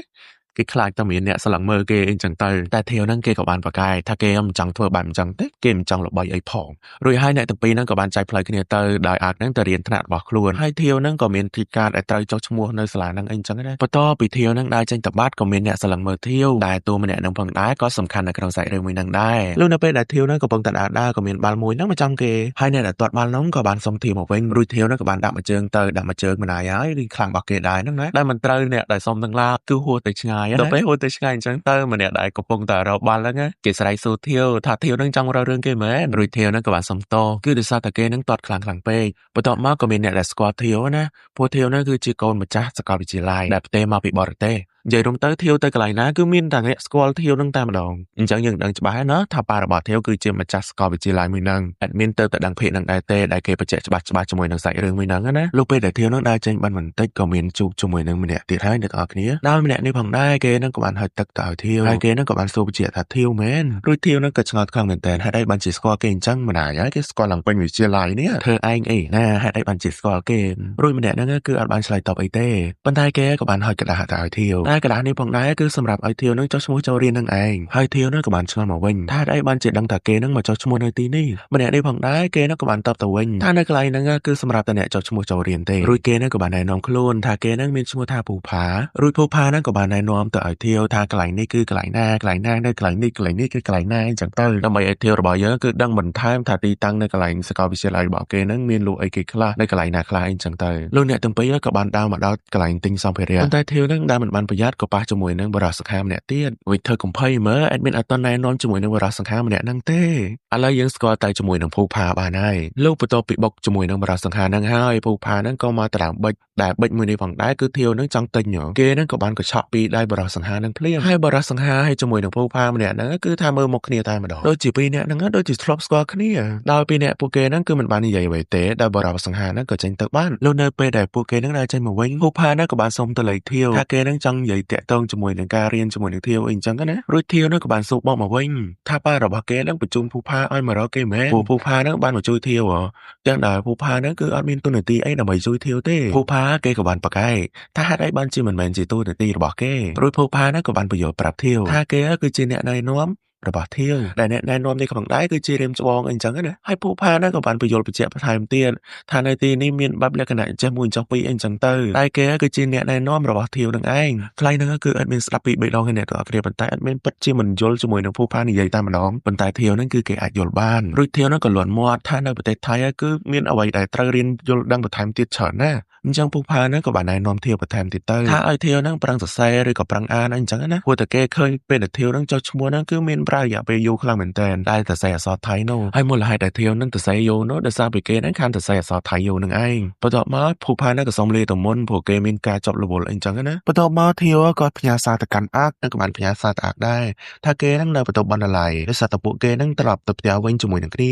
េគេខ្លាចតែមានអ្នកស្លឹងមើលគេអីចឹងទៅតែធាវហ្នឹងគេក៏បានប្រកែកថាគេមិនចង់ធ្វើបែបអញ្ចឹងទេគេមិនចង់ល្បីអីផងរួចហើយអ្នកទាំងពីរហ្នឹងក៏បានចែកផ្លូវគ្នាទៅដោយអាក់ហ្នឹងទៅរៀនថ្នាក់របស់ខ្លួនហើយធាវហ្នឹងក៏មានទីការដែលត្រូវចុះឈ្មោះនៅសាលាហ្នឹងអីចឹងដែរបន្ទាប់ពីធាវហ្នឹងដើរចេញទៅបាត់ក៏មានអ្នកស្លឹងមើលធាវដែលតួម្នាក់ហ្នឹងផងដែរក៏សំខាន់នៅក្នុងសាច់រឿងមួយហ្នឹងដែរលុះនៅពេលដែលធាវហ្នឹងកំពុងតែដើរក៏មានបាល់មួយហ្នឹងមកចំគេហើយអ្នកដែលទាត់បាល់ហ្នឹងក៏បានសុំធាវមកវិញរួចធាវហ្នឹងក៏បានដាក់មួយជើងម្ដាយហើយឬខ្លាំងរបស់គេដែរហ្នឹងណាដែលមិនត្រូវអ្នកដែលសុំទាំងឡាគឺហួសទៅឆ្ងាយដល់ពេលហួសទៅឆ្ងាយអញ្ចឹងទៅម្នាក់ដែលកំពុងតែរកបាល់ហ្នឹងគេស្រែកសួរធាវថាធាវហ្នឹងចង់រករឿងគេមែនរួចធាវហ្នឹងក៏បានសុំតគឺដោយសារតែគេហ្នឹងទាត់ខ្លាំងពេកបន្ទាប់មកក៏មានអ្នកដែលស្គាល់ធាវណាព្រោះធាវហ្នឹងគឺជាកូនម្ចាស់សាកលវិទ្យាល័យដែលផ្ទេរមកពីបរទេសនិយាយរួមទៅធាវទៅកន្លែងណាគឺមានតែអ្នកស្គាល់ធាវហ្នឹងតែម្ដងអញ្ចឹងយើងដឹងច្បាស់ហើយណាថាប៉ារបស់ធាវគឺជាម្ចាស់សាកលវិទ្យាល័យមួយហ្នឹងអត់មានទៅតែដឹងភាគហ្នឹងដែរទេដែលគេបញ្ជាក់ច្បាស់ជាមួយនឹងសាច់រឿងមួយហ្នឹងណាលុះពេលដែលធាវហ្នឹងដើរចេញបានបន្តិចក៏មានជួបជាមួយនឹងម្នាក់ទៀតហើយអ្នកនរគ្នាដោយម្នាក់នេះផងដែរគេហ្នឹងក៏បានហៅទឹកទៅឲ្យធាវហើយគេហ្នឹងក៏បានសួរបញ្ជាក់ថាធាវមែនរួចធាវហ្នឹងក៏ឆ្ងល់ខ្លាំងមែនតើហេតុអីបានជាស្គាល់គេអញ្ចឹងម្ដាយហើយគេស្គាល់ឡើងពេញវិទ្យាល័យនេះធ្វើឯងអីណាហេតុអីបានជាស្គាល់គេរួចម្នាក់ហ្នឹងគឺអត់បានឆ្លើយតបអីទេប៉ុន្តែគេក៏បានហៅกระดาษទៅឲ្យធាវតែกระดาษនេះផងដែរគឺសម្រាប់ឲ្យធាវនឹងចុះឈ្មោះចូលរៀននឹងឯងហើយធាវនឹងក៏បានឆ្ងល់មកវិញថាអីបានជាដឹងថាគេនឹងមកចុះឈ្មោះនៅទីនេះម្នាក់នេះផងដែរគេនឹងក៏បានតបទៅវិញថានៅកន្លែងហ្នឹងគឺសម្រាប់តែអ្នកចុះឈ្មោះចូលរៀនទេរួចគេនឹងក៏បានណែនាំខ្លួនថាគេនឹងមានឈ្មោះថាភូផារួចភូផានឹងក៏បានណែនាំទៅឲ្យធាវថាកន្លែងនេះគឺកន្លែងណានៅកន្លែងនេះគឺកន្លែងណាអញ្ចឹងទៅដើម្បីឲ្យធាវរបស់យើងគឺដឹងបន្ថែមថាទីតាំងនៅកន្លែងសាកលវិទ្យាល័យរបស់គេនឹងមានលក់អីគេខ្លះនៅកន្លែងណាខ្លះអីចឹងទៅលោកអ្នកទាំងពីរក៏បានដើរមកដល់កន្លែងទិញសម្ភារៈប៉ុន្តែធាវនឹងដើរមិនបានប្រយ័ត្នក៏ប៉ះជាមួយនឹងបរិសសង្ខាម្នាក់ទៀតវិធ្វើកំភៃមើលអេដមីនអត់តណែនាំជាមួយនឹងបរិសសង្ខាម្នាក់ហ្នឹងទេឥឡូវយើងស្គាល់តែជាមួយនឹងភូផាបានហើយលោកបន្ទាប់ពីបុកជាមួយនឹងបរិសសង្ខាហ្នឹងហើយភូផាហ្នឹងក៏មកតាមបិចដែលបិចមួយនេះផងដែរគឺធាវហ្នឹងចង់ទិញគេហ្នឹងក៏បានកញ្ឆក់ពីដៃបរិសសង្ខាហ្នឹងភ្លាមហើយបរិសសង្ខាហើយជាមួយនឹងភូផាម្នាក់ហ្នឹងគឺថាមើលមកគ្នាតែម្ដងដូចជាពីរនាក់ហ្នឹងដូចជាធ្លាប់ស្គាល់គ្នាដោយពីរនាក់ពួកគេហ្នឹងគឺមិនបាននិយាយអ្វីទេដែលបរិសសង្ខាហ្នឹងក៏ចេញទៅបានលោកនៅពេលដែលពួកគេហ្នឹងដើរចេញមកវិញភូផាហ្នឹងក៏បានសុំទៅលេខធាវថាគេហ្នឹងចង់និយាយតាក់ទងជាមួយនឹងការរៀនជាមួយនឹងធាវអីអញ្ចឹងណារួចធាវហ្នឹងក៏បានសួរបកមកវិញថាប៉ារបស់គេហ្នឹងបញ្ជូនភូផាឲ្យមករកគេមែនភូផាហ្នឹងបានមកជួយធាវទាំងដែលភូផាហ្នឹងគឺអត់មានទូនាទីអីដើម្បីជួយធាវទេភូផាគេក៏បានប្រកែកថាហេតុអីបានជាមិនមែនជាទូនាទីរបស់គេរួចភូផាហ្នឹងក៏បានបញ្យល់ប្រាប់ធាវថាគេគឺជាអ្នកណែនាំ របស់ធាវដែលអ្នកណែនាំនេះក្នុងដែរគឺជារៀមច្បងអីចឹងណាហើយពូផាណាក៏បានបញ្យល់បញ្ជាក់បន្ថែមទៀតថានៅទីនេះមានបែបលក្ខណៈចេះមួយចុះពីរអីចឹងទៅតែគេគឺជាអ្នកណែនាំរបស់ធាវនឹងឯងខ្លៃហ្នឹងគឺអត់មានស្ដាប់ពី3ដងឯអ្នកទាំងអស់គ្នាប៉ុន្តែអត់មានពិតជាមិនយល់ជាមួយនឹងពូផានិយាយតែម្ដងប៉ុន្តែធាវហ្នឹងគឺគេអាចយល់បានរួចធាវហ្នឹងក៏លន់មាត់ថានៅប្រទេសថៃគឺមានអ្វីដែលត្រូវរៀនយល់ដឹងបន្ថែមទៀតច្រើនណាអញ្ចឹងពូផាហ្នឹងក៏បានណែនាំធាវបន្ថែមទៀតទៅថាឲ្យធាវហ្នឹងប្រឹងសរសេរឬក៏ប្រឹងអានអីចឹងណាព្រោះតែគេឃើញពេលដែលធាវហ្នឹងចុះឈ្មោះហ្នឹងគឺមានប្រើរយៈពេលយូរខ្លាំងមែនតើតែសរសេរអក្សរថៃនោះហើយមូលហេតុដែលធាវហ្នឹងសរសេរយូរនោះដោយសារពីគេហ្នឹងខានសរសេរអក្សរថៃយូរនឹងឯងបន្ទាប់មកពូផាហ្នឹងក៏សុំលាទៅមុនព្រោះគេមានការជាប់រវល់អីចឹងណាបន្ទាប់មកធាវក៏ផ្ញើសារទៅកាន់អាកនិងក៏បានផ្ញើសារទៅអាកដែរថាគេហ្នឹងនៅបន្ទប់បណ្ណាល័យដោយសារតែពួកគេហ្នឹងត្រឡប់ទៅផ្ទះវិញជាមួយនឹងគ្ន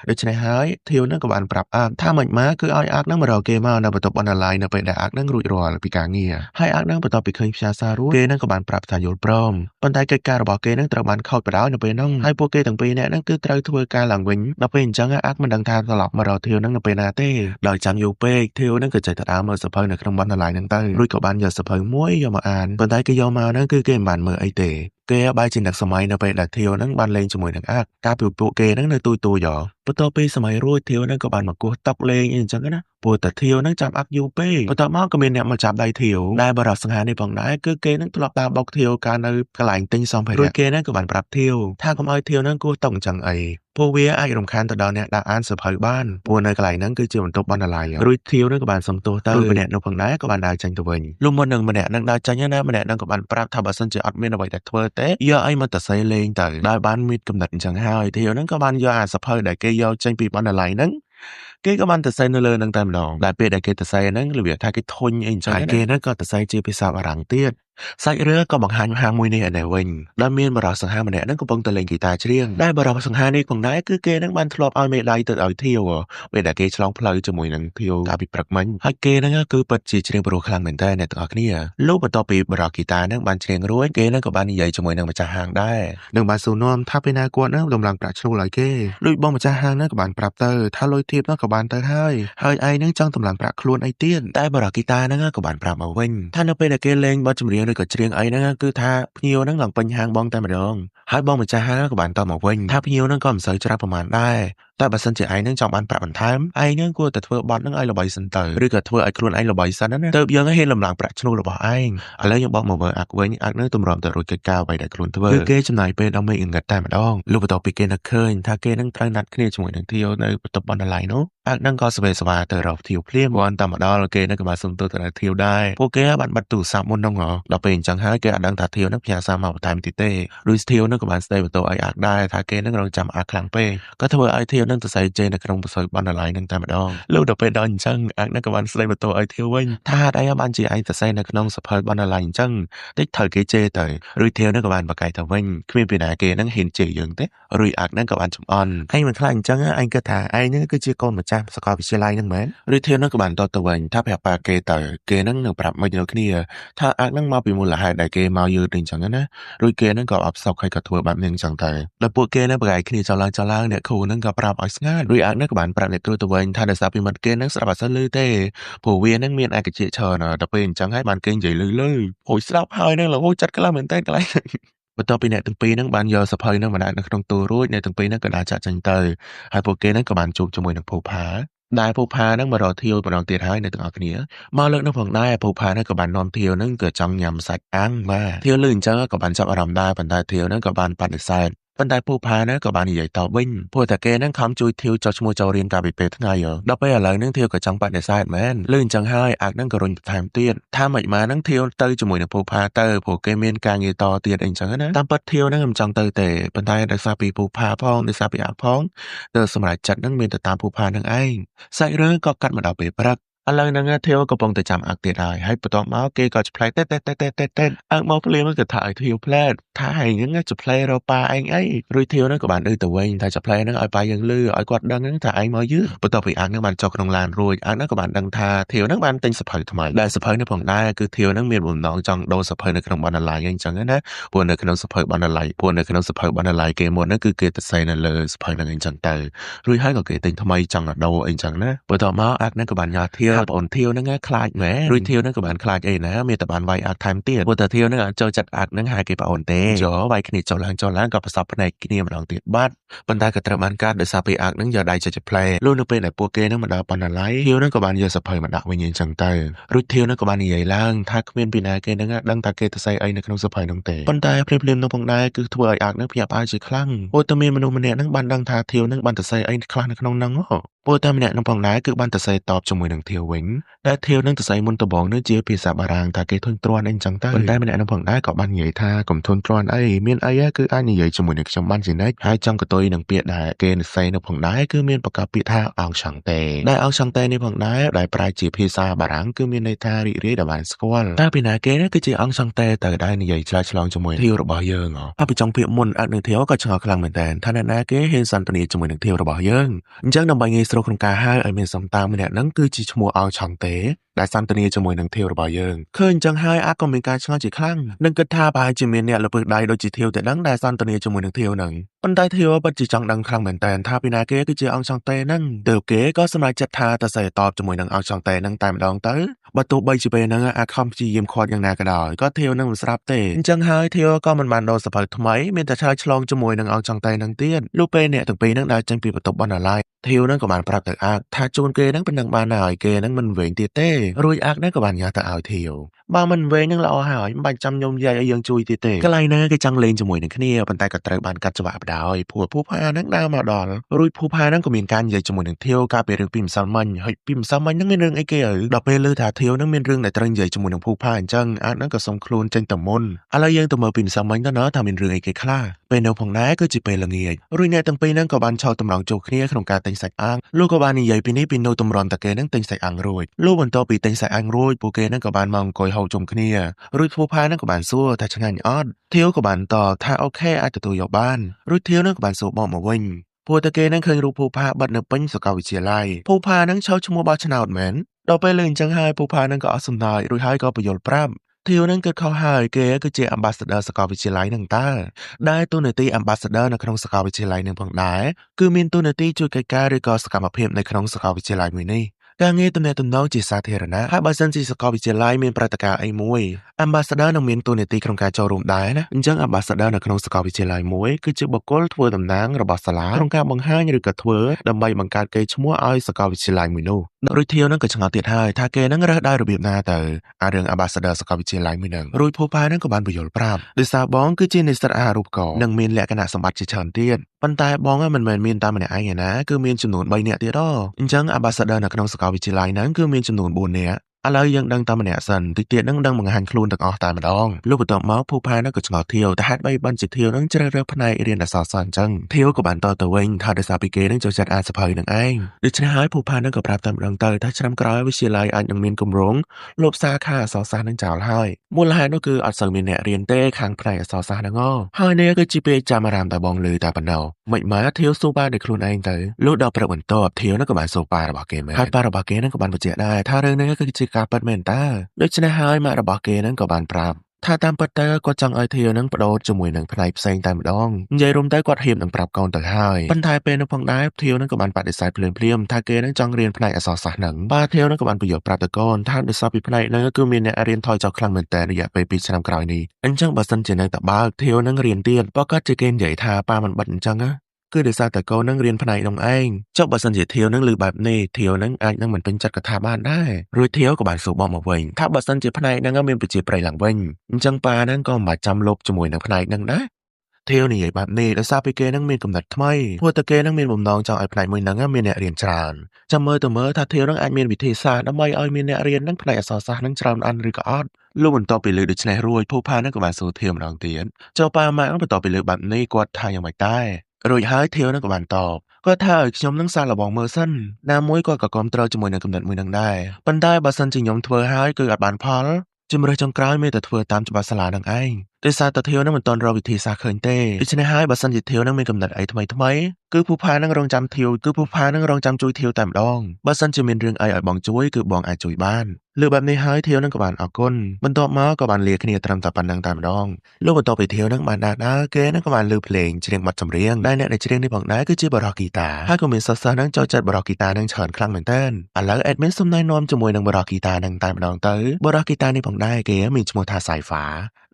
ាដូច្នេះហើយធាវហ្នឹងក៏បានប្រាប់អាកថាមិនម៉ាគឺឲ្យអាកហ្នឹងមករកគេមកនៅបន្ទប់បណ្ណាល័យនៅពេលដែលអាកហ្នឹងរួចរាល់ពីការងារហើយអាកហ្នឹងបន្ទាប់ពីឃើញផ្ញើសាររួចគេហ្នឹងក៏បានប្រាប់ថាយល់ព្រមប៉ុន្តែកិច្ចការរបស់គេហ្នឹងត្រូវបានខូចបដ នៅពេលហ្នឹងហើយពួកគេទាំងពីរនាក់ហ្នឹងគឺត្រូវធ្វើការឡើងវិញដល់ពេលអញ្ចឹងអាកមិនដឹងថាត្រឡប់មករកធាវហ្នឹងនៅពេលណាទេដោយចាំយូរពេកធាវហ្នឹងក៏ចេះទៅដើរមើលសភៅនៅក្នុងបណ្ណាល័យហ្នឹងទៅរួចក៏បានយកសភៅមួយយកមកអានប៉ុន្តែគេយកមកហ្នឹងគឺគេមិនបានមើលអីទេគេបែរជានឹកសម័យនៅពេលដែលធាវហ្នឹងបានលេងជាមួយនឹងអាកការពីពួកគេហ្នឹងនៅទូយកបន្ទាប់ពីសម័យរួចធាវហ្នឹងក៏បានមកគោះតុកលេងអីអញ្ចឹងណាព្រោះតែធាវហ្នឹងចាប់អាក់យូរពេកបន្ទាប់មកក៏មានអ្នកមកចាប់ដៃធាវដែលបរិសុសង្ហានេះផងដែរគឺគេហ្នឹងធ្លាប់ដើរបុកធាវកាលនៅកន្លែងទិញសម្ភារៈរួចគេហ្នឹងក៏បានប្រាប់ធាវថាកុំឲ្យធាវហ្នឹងគោះតុកអញ្ចឹងអីពួកវាអាចរំខានទៅដល់អ្នកដែលអានសភៅបានព្រោះនៅកន្លែងហ្នឹងគឺជាបន្ទប់បណ្ណាល័យរួចធាវហ្នឹងក៏បានសំទោសទៅម្នាក់នោះផងដែរក៏បានដើរចេញទៅវិញលុះមុននឹងម្នាក់ហ្នឹងដើរចេញណាម្នាក់ហ្នឹងក៏បានប្រាប់ថាបើសិនជាអត់មានអ្វីដែលធ្វើទេយកអីមកតសៃលេងទៅដោយបានមានកំណត់អញ្ចឹងហើយធាវហ្នឹងក៏បានយកអាសភៅដែលគេយកចេញពីបណ្ណាល័យហ្នឹងគេក៏បានទៅសែនៅលើនឹងតែម្ដងដែលពេលដែលគេទៅសែហ្នឹងរបៀបថាគេធុញអីអញ្ចឹងហើយគេហ្នឹងក៏ទៅសែជាភាសាបារាំងទៀតសាច់រឿងក៏បង្ហាញមួយនេះឯនេះវិញដែលមានបរិសង្ហាម្នាក់ហ្នឹងកំពុងតែលេងហ្គីតាច្រៀងដែលបរិសង្ហានេះផងដែរគឺគេហ្នឹងបានធ្លាប់ឲ្យមេដៃទៅឲ្យធាវពេលដែលគេឆ្លងផ្លូវជាមួយនឹងធាវកាលពីព្រឹកមិញហើយគេហ្នឹងគឺពិតជាច្រៀងព្រោះខ្លាំងមែនតើអ្នកទាំងអស់គ្នាលុះបន្ទាប់ពីបរិសហ្គីតាហ្នឹងបានច្រៀងរួចគេហ្នឹងក៏បាននិយាយជាមួយនឹងម្ចាស់ហាងដែរនឹងបានសួរនាំថាពេលណាគាត់ហ្នឹងដំឡើងប្រាក់ឈ្នួលឲ្យគេលុយបងម្ចាស់ហាងហ្នឹងក៏បានប្រាប់ទៅថាលុយធៀបហ្នឹងក៏បានទៅហើយឯងហ្នឹងចង់ដំឡើងប្រាក់ខ្លួនអីទៀតតែបរិសហ្គីតាហ្នឹងក៏បានប្រាប់មកវិញថានៅពេលដែលគេលេងបទចម្រៀងឬក៏ច្រៀងអីហ្នឹងគឺថាភ្ញៀវហ្នឹងឡើងពេញហាងបងតែម្ដងហើយបងម្ចាស់ហាងក៏បានតបមកវិញថាភ្ញៀវហ្នឹងក៏មិនសូវច្រើនប្រហែលដែរតែបើសិនជាឯងនឹងចង់បានប្រាក់បន្ថែមឯងហ្នឹងគួរតែធ្វើបទហ្នឹងឲ្យល្បីសិនទៅឬក៏ធ្វើឲ្យខ្លួនឯងល្បីសិនណាទើបយើងហ៊ានលំឡើងប្រាក់ឈ្នួលរបស់ឯងឥឡូវយើងបោះមកមើលអាក់វិញអាក់នឹងទម្រាំទៅរួចកិច្ចការអ្វីដែលខ្លួនធ្វើគឺគេចំណាយពេលដល់មេងងឹតតែម្ដងលុះបន្ទាប់ពីគេនឹកឃើញថាគេនឹងត្រូវណាត់គ្នាជាមួយនឹងធាវនៅបន្ទប់បណ្ណាល័យនោះអាក់នឹងក៏ស្វេស្វាទៅរកធាវភ្លាមគាត់តែមកដល់គេនឹងក៏បានសុំទោសទៅដល់ធាវដែរពួកគេបានបាត់ទូរស័ព្ទមុនហ្នឹងដល់ពេលអញ្ចឹងហើយគេអត់ដឹងថាធាវនឹងផ្ញើសារមកបន្ថែមទៀតទេឬធាវនឹងក៏បានស្ដីបន្ទោសឲ្យអាក់ដែរថាគេនឹងរងចាំអាក់ខ្លាំងពេកក៏ធ្វើឲ្យធាវនឹងទៅសែជេរនៅក្នុងបស័យបណ្ណាល័យនឹងតែម្ដងលុះដល់ពេលដល់អញ្ចឹងអាក់នឹងក៏បានស្ដីបន្ទោសឲ្យធាវវិញថាហេតុអីបានជាឯងទៅសែនៅក្នុងសភៅបណ្ណាល័យអញ្ចឹងតិចត្រូវគេជេរទៅឬធាវនឹងក៏បានបកកាយទៅវិញគ្មានពីណាគេនឹងហ៊ានជេរយើងទេឬអាក់នឹងក៏បានចំអន់ឯងមិនខ្លាចអញ្ចឹងឯងគិតថាឯងនឹងគឺជាកូនម្ចាស់សាកលវិទ្យាល័យនឹងមែនឬធាវនឹងក៏បានតទៅវិញថាប្រាប់ប៉ាគេទៅគេនឹងប្រាប់មកដូចគ្នាថាអាក់នឹងមកពីមូលហេតុដែលគេមកយឺតអញ្ចឹងណាឬគេនឹងក៏អបសោកហើយក៏ធ្វើបែបនេះអញ្ចឹងទៅដល់ពួកគេនឹងបកកាយគ្នាចឡើងអ្នកគ្រូនឹងក៏ប្រាប់ឲ្យស្ងាត់ឬអាក់នឹងក៏បានប្រាប់អ្នកគ្រូទៅវិញថាដោយសារពីមិត្តគេនឹងស្ដាប់អត់សូវឮទេព្រោះវានឹងមានឯកជាច្រើនដល់ពេលអញ្ចឹងហើយបានគេនិយាយឮអូយស្ដាប់ហើយនឹងរហូតចិត្តខ្លាំងមែនតើកន្លែងបន្ទាប់ពីអ្នកទាំងពីរហ្នឹងបានយកសភៅហ្នឹងមកដាក់នៅក្នុងទូរួចអ្នកទាំងពីរហ្នឹងក៏ដើរចាក់ចេញទៅហើយពួកគេហ្នឹងក៏បានជួបជាមួយនឹងភូផាដែលភូផាហ្នឹងមករកធាវម្ដងទៀតហើយអ្នកទាំងអស់គ្នាមកលើកនោះផងដែរភូផាហ្នឹងក៏បាននាំធាវហ្នឹងក៏ចង់ញ៉ាំសាច់អាំងបាទធាវលឺអញ្ចឹងក៏បានចាប់អារម្មណ៍ដែរប៉ុន្តែធាវហ្នឹងក៏បានបដិសេធប៉ុន្តែភូផាហ្នឹងក៏បាននិយាយតបវិញព្រោះតែគេហ្នឹងខំជួយធាវចុះឈ្មោះចូលរៀនកាលពីពេលថ្ងៃដល់ពេលឥឡូវហ្នឹងធាវក៏ចង់បដិសេធមែនលឺអញ្ចឹងហើយអាក់ហ្នឹងក៏រុញបន្ថែមទៀតថាមិនម៉ាហ្នឹងធាវទៅជាមួយនឹងភូផាទៅព្រោះគេមានការងារតទៀតអីអញ្ចឹងណាតាមពិតធាវហ្នឹងមិនចង់ទៅទេប៉ុន្តែដោយសារពីភូផាផងដោយសារពីអាក់ផងទើបសម្រេចចិត្តហ្នឹងមានទៅតាមភូផាហ្នឹងឯងសាច់រឿងក៏កាត់មកដល់ពេលព្រឹកឥឡូវហ្នឹងធាវកំពុងតែចាំអាក់ទៀតហើយបន្ទាប់មកគេក៏ឆ្ផ្លែកតែអាក់មកភ្លាមក៏ថាឲ្យធាវផ្លែតថាឯងហ្នឹងឆ្ផ្លែរកប៉ាឯងអីរួចធាវហ្នឹងក៏បានទៅវិញថាឆ្ផ្លែហ្នឹងឲ្យប៉ាយើងលឺឲ្យគាត់ដឹងហ្នឹងថាឯងមកយឺបន្ទាប់ពីអាក់ហ្នឹងបានចុះក្នុងឡានរួចអាក់ហ្នឹងក៏បានដឹងថាធាវហ្នឹងបានទិញសភៅថ្មីដែលសភៅនេះផងដែរគឺធាវហ្នឹងមានបំណងចង់ដូរសភៅនៅក្នុងបណ្ណាល័យអញ្ចឹងណាព្រោះនៅក្នុងសភៅបណ្ណាល័យគេមុនហ្នឹងគឺគេទៅសេនៅលើសភៅហ្នឹងអញ្ចឹងទៅរួចហើយក៏គេទិញថ្មីចង់ដូរអីអញ្ចឹងណាបន្ទាប់មកអាក់ហ្នឹងក៏បានញ៉ាំធាវ ថាប្អូនធាវហ្នឹងខ្លាចមែនរួចធាវហ្នឹងក៏បានខ្លាចអីណាមានតែបានវាយអាក់ថែមទៀតព្រោះតែធាវហ្នឹងអាចចូលចិត្តអាក់ហ្នឹងហៅគេប្អូនទេយកវាយគ្នាចូលឡើងក៏ប្រសពភ្នែកគ្នាម្ដងទៀតបាត់ប៉ុន្តែក៏ត្រូវបានកាត់ដោយសារពេលអាក់ហ្នឹងយកដៃចុចផ្លែលុះនៅពេលដែលពួកគេហ្នឹងមកដល់បណ្ណាល័យធាវហ្នឹងក៏បានយកសភៅមកដាក់វិញអញ្ចឹងទៅរួចធាវហ្នឹងក៏បាននិយាយឡើងថាគ្មានពីណាគេហ្នឹងដឹងថាគេទៅស្អីអីនៅក្នុងសភៅហ្នឹងទេប៉ុន្តែភ្លាមៗនោះផងដែរគឺធ្វើឲ្យអាក់ហ្នឹងភ្ញាក់ផ្អើលជាខ្លាំងព្រោះតែមានមនុស្សម្នាក់ហ្នឹងបានដឹងថាធាវហ្នឹងបានទៅស្អីអីខ្លះនៅក្នុងហ្នឹងព្រោះតែម្នាក់នឹងផងដែរគឺបានទៅសេតបជាមួយនឹងធាវវិញដែលធាវនឹងទៅស្អីមុនដំបងនោះជាភាសាបារាំងថាគេធុញទ្រាន់អីចឹងទៅប៉ុន្តែម្នាក់នឹងផងដែរក៏បាននិយាយថាកុំធុញទ្រាន់អីមានអីគឺអាចនិយាយជាមួយនឹងខ្ញុំបានជានិច្ចហើយចង់កតុយនឹងពាក្យដែលគេនិយាយនៅផងដែរគឺមានប្រកបពាក្យថាអងឆង់តេដែលអងឆង់តេនេះផងដែរដែលប្រែជាភាសាបារាំងគឺមានន័យថារីករាយដែលបានស្គាល់តែពីណាគេគឺជាអងឆង់តេទៅដែលនិយាយឆ្លើយឆ្លងជាមួយធាវរបស់យើងហើយពីចុងពាក្យមុនអត់នឹងធាវក៏ឆ្ងល់ខ្លាំងមែនតើថាអ្នកណាគេហ៊ានសន្ទនាជាមួយនឹងធាវរបស់យើងអញ្ចឹងដើម្បីងាយស្រួលក្នុងការហៅឲ្យមានសំតាមម្នាក់ហ្នឹងគឺជាឈ្មោះអោឆង់តេដែលសន្ទនាជាមួយនឹងធាវរបស់យើងឃើញអញ្ចឹងហើយអាក៏មានការឆ្ងល់ជាខ្លាំងនឹងគិតថាប្រហែលជាមានអ្នកលពឹសដៃដូចជាធាវតែដឹងដែលសន្ទនាជាមួយនឹងធាវហ្នឹងប៉ុន្តែធាវពិតជាចង់ដឹងខ្លាំងមែនតើថាពីណាគេគឺជាអោឆង់តេហ្នឹងទើបគេក៏សម្រេចចិត្តថាទៅសេតបជាមួយនឹងអោឆង់តេហ្នឹងតែម្ដងទៅបើទោះបីជាពេលហ្នឹងអាខំព្យាយាមខាត់យ៉ាងណាក៏ដោយក៏ធាវហ្នឹងមិនស្រាប់ទេអញ្ចឹងហើយធាវក៏មិនបានដោសភៅថ្មីមានតែឆ្លើយឆ្លងជាមួយនឹងអោឆង់តេហ្នឹងទៀតលុះពេលអ្នកទាំងពីរហ្នឹងដើរចេញពីបន្ទប់បណ្ណាល័យធាវហ្នឹងក៏បានប្រាប់ទៅអាកថាជួនគេហ្នឹងប៉ុណ្ណឹងបានហើយគេហ្នឹងមិនវែងទៀតទេរួចអាកហ្នឹងក៏បានញ៉ាំទៅឲ្យធាវបើមិនវែងហ្នឹងល្អហើយមិនបាច់ចាំខ្ញុំយាយឲ្យយើងជួយទៀតទេកន្លែងហ្នឹងគេចង់លេងជាមួយនឹងគ្នាប៉ុន្តែក៏ត្រូវបានកាត់ច្បាប់បដ ហើយព្រោះភូផាហ្នឹងដើរមកដល់រួចភូផាហ្នឹងក៏មានការនិយាយជាមួយនឹងធាវកាលពីរឿងពីម្សិលមិញហើយពីម្សិលមិញហ្នឹងមានរឿងអីគេដល់ពេលឮថាធាវហ្នឹងមានរឿងដែលត្រូវនិយាយជាមួយនឹងភូផាអញ្ចឹងអាកហ្នឹងក៏សុំខ្លួនចេញទៅមុនឥឡូវយើងទៅមើលពីម្សិលមិញទៅណាថាមានរឿងអីគេខ្លះពេលនៅផងដែរគឺជាពេលល្ងាចរួចអ្នកទាំងពីរហ្នឹងក៏បានឆោតតម្រង់ជួបគ្នាក្នុងការទិញសាច់អាំងលោកក៏បាននិយាយពីនេះពីនោះតម្រាំតាគេហ្នឹងទិញសាច់អាំងរួចលោកបន្ទាប់ពីទិញសាច់អាំងរួចពួកគេហ្នឹងក៏បានមកអង្គុយហូបជុំគ្នារួចភូផាហ្នឹងក៏បានសួរថាឆ្ងាញ់អត់ធាវក៏បានតបថាអូខេអាចទទួលយកបានរួចធាវហ្នឹងក៏បានសួរបកមកវិញពួកតាគេហ្នឹងឃើញរូបភូផាបិទនៅពេញសាកលវិទ្យាល័យភូផាហ្នឹងឈរឈ្មោះបោះឆ្នោតមែនដល់ពេលលើអញ្ចឹងហើយភូផាហ្នឹងក៏អស់សំណើចរួចហើយក៏បញ្យល់ប្រាប់ធាវហ្នឹងគឺខុសហើយគេគឺជា Ambassador សាកលវិទ្យាល័យហ្នឹងតើដែលតួនាទី Ambassador នៅក្នុងសាកលវិទ្យាល័យហ្នឹងផងដែរគឺមានតួនាទីជួយកិច្ចការឬក៏សកម្មភាពនៅក្នុងសាកលវិទ្យាល័យមួយនេះការងារទំនាក់ទំនងជាសាធារណៈហើយបើសិនជាសាកលវិទ្យាល័យមានព្រឹត្តិការណ៍អីមួយ Ambassador នឹងមានតួនាទីក្នុងការចូលរួមដែរណាអញ្ចឹង Ambassador នៅក្នុងសាកលវិទ្យាល័យមួយគឺជាបុគ្គលធ្វើតំណាងរបស់សាលាក្នុងការបង្ហាញឬក៏ធ្វើដើម្បីបង្កើតកេរ្តិ៍ឈ្មោះឲ្យសាកលវិទ្យាល័យមួយនោះរួចធាវនឹងក៏ឆ្ងល់ទៀតហើយថាគេនឹងរើសដោយរបៀបណាទៅអារឿង Ambassador សាកលវិទ្យាល័យមួយនឹងរួចភូផានឹងក៏បានបញ្យល់ប្រាប់ដោយសារបងគឺជានិស្សិតអាហារូបករណ៍និងមានលក្ខណៈសម្បត្តិជាច្រើនទៀតប៉ុន្តែបងមិនមែនមានតែម្នាក់ឯងឯណាគឺមានចំនួន3នាក់ទៀតអញ្ចឹង Ambassador នៅក្នុងសាកលវិទ្យាល័យហ្នឹងគឺមានចំនួន4នាក់ឥឡូវយើងដឹងតែម្នាក់សិនតិចទៀតនឹងដឹងបង្ហាញខ្លួនទាំងអស់តែម្ដងលុះបន្ទាប់មកភូផានឹងក៏ឆ្ងល់ធាវតែហេតុបីបានជាធាវនឹងជ្រើសរើសផ្នែករៀនអក្សរសាស្ត្រអញ្ចឹងធាវក៏បានតទៅវិញថាដោយសារពីគេនឹងចូលចិត្តអានសភៅនឹងឯងដូច្នេះហើយភូផានឹងក៏ប្រាប់តែម្ដងទៅថាឆ្នាំក្រោយវិទ្យាល័យអាចនឹងមានគម្រោងលុបសាខាអក្សរសាស្ត្រនឹងចោលហើយមូលហេតុនោះគឺអត់សូវមានអ្នករៀនទេខាងផ្នែកអក្សរសាស្ត្រហ្នឹងហើយនេះគឺជាពាក្យចាំអារ៉ាមតែបងឮតែប៉ុណ្ណោះមិនម៉េចធាវស៊ូបាដោយខ្លួនឯងទៅលុះដល់ព្រឹកបន្ទាប់ធាវនឹងក៏បានស៊ូបារបស់គេមែនហើយបារបស់គេនឹងក៏បានបញ្ជាក់ដែរថារឿងនេះគឺជាការពិតមែនតើដូច្នេះហើយម៉ាក់របស់គេនឹងក៏បានប្រាប់ថាតាមពិតទៅគាត់ចង់ឲ្យធាវនឹងបដូរជាមួយនឹងផ្នែកផ្សេងតែម្ដងនិយាយរួមទៅគាត់ហ៊ាននឹងប្រាប់កូនទៅហើយប៉ុន្តែពេលនោះផងដែរធាវនឹងក៏បានបដិសេធភ្លាមថាគេនឹងចង់រៀនផ្នែកអក្សរសាស្ត្រហ្នឹងបាទធាវនឹងក៏បានបញ្យល់ប្រាប់ទៅកូនថាដោយសារពីផ្នែកហ្នឹងគឺមានអ្នករៀនថយចុះខ្លាំងមែនតើរយៈពេល2ឆ្នាំក្រោយនេះអញ្ចឹងបើសិនជានៅតែបើកធាវនឹងរៀនទៀតបើគាត់ជាគេនិយាយថាប៉ាមិនបិទអញ្ចឹងគឺដោយសារតែកូននឹងរៀនផ្នែកនោះឯងចុះបើសិនជាធាវនឹងឮបែបនេះធាវនឹងអាចនឹងមិនពេញចិត្តក៏ថាបានដែររួចធាវក៏បានសួរបមកវិញថាបើសិនជាផ្នែកហ្នឹងមានប្រជាប្រិយឡើងវិញអញ្ចឹងប៉ាហ្នឹងក៏មិនបាច់ចាំលុបជាមួយនឹងផ្នែកហ្នឹងដែរធាវនិយាយបែបនេះដោយសារពីគេនឹងមានកំណត់ថ្មីព្រោះតែគេនឹងមានបំណងចង់ឲ្យផ្នែកមួយហ្នឹងមានអ្នករៀនច្រើនចាំមើលថាធាវនឹងអាចមានវិធីសាស្ត្រដើម្បីឲ្យមានអ្នករៀនហ្នឹងផ្នែកអក្សរសាស្ត្រហ្នឹងច្រើនអន់ឬក៏អត់លោកបន្ទាប់ពីលើដូច្នេះរួចភូផានឹងក៏បានសួរធាវម្ដងទៀតចុះប៉ាម៉ាក់បន្ទាប់ពីលើបែបនេះគាត់ថាយ៉ាងម៉េចដែររួចហើយធាវនឹងក៏បានតបគាត់ថាឲ្យខ្ញុំនឹងសាកល្បងមើលសិនណាមួយគាត់ក៏គ្រប់គ្រងជាមួយនឹងកំណត់មួយនឹងដែរប៉ុន្តែបើសិនជាខ្ញុំធ្វើហើយគឺអត់បានផលជំរឿសចុងក្រោយមានតែធ្វើតាមច្បាប់សាលានឹងឯងដោយសារតែធាវនឹងមិនទាន់រកវិធីសាស្ត្រឃើញទេដូច្នេះហើយបើសិនជាធាវនឹងមានកំណត់អីថ្មី គឺភូផានឹងរងចាំជួយធាវតែម្ដងបើសិនជាមានរឿងអីឲ្យបងជួយគឺបងអាចជួយបានលើបែបនេះហើយធាវនឹងក៏បានអរគុណបន្ទាប់មកក៏បានលាគ្នាត្រឹមតែប៉ុណ្្នឹងតែម្ដងលោកបន្ទាប់ពីធាវនឹងបានដើរគេនឹងក៏បានលើភ្លេងច្រៀងបទចម្រៀងដែលអ្នកដែលច្រៀងនេះផងដែរគឺជាបរិះហ្គីតាហើយក៏មានសិស្សៗនឹងចូលចិត្តបរិះហ្គីតានឹងច្រើនខ្លាំងមែនទែនឥឡូវ admin សុំណែនាំជាមួយនឹងបរិះហ្គីតានឹងតែម្ដងទៅបរិះហ្គីតានេះផងដែរគេមានឈ្មោះថា Saifa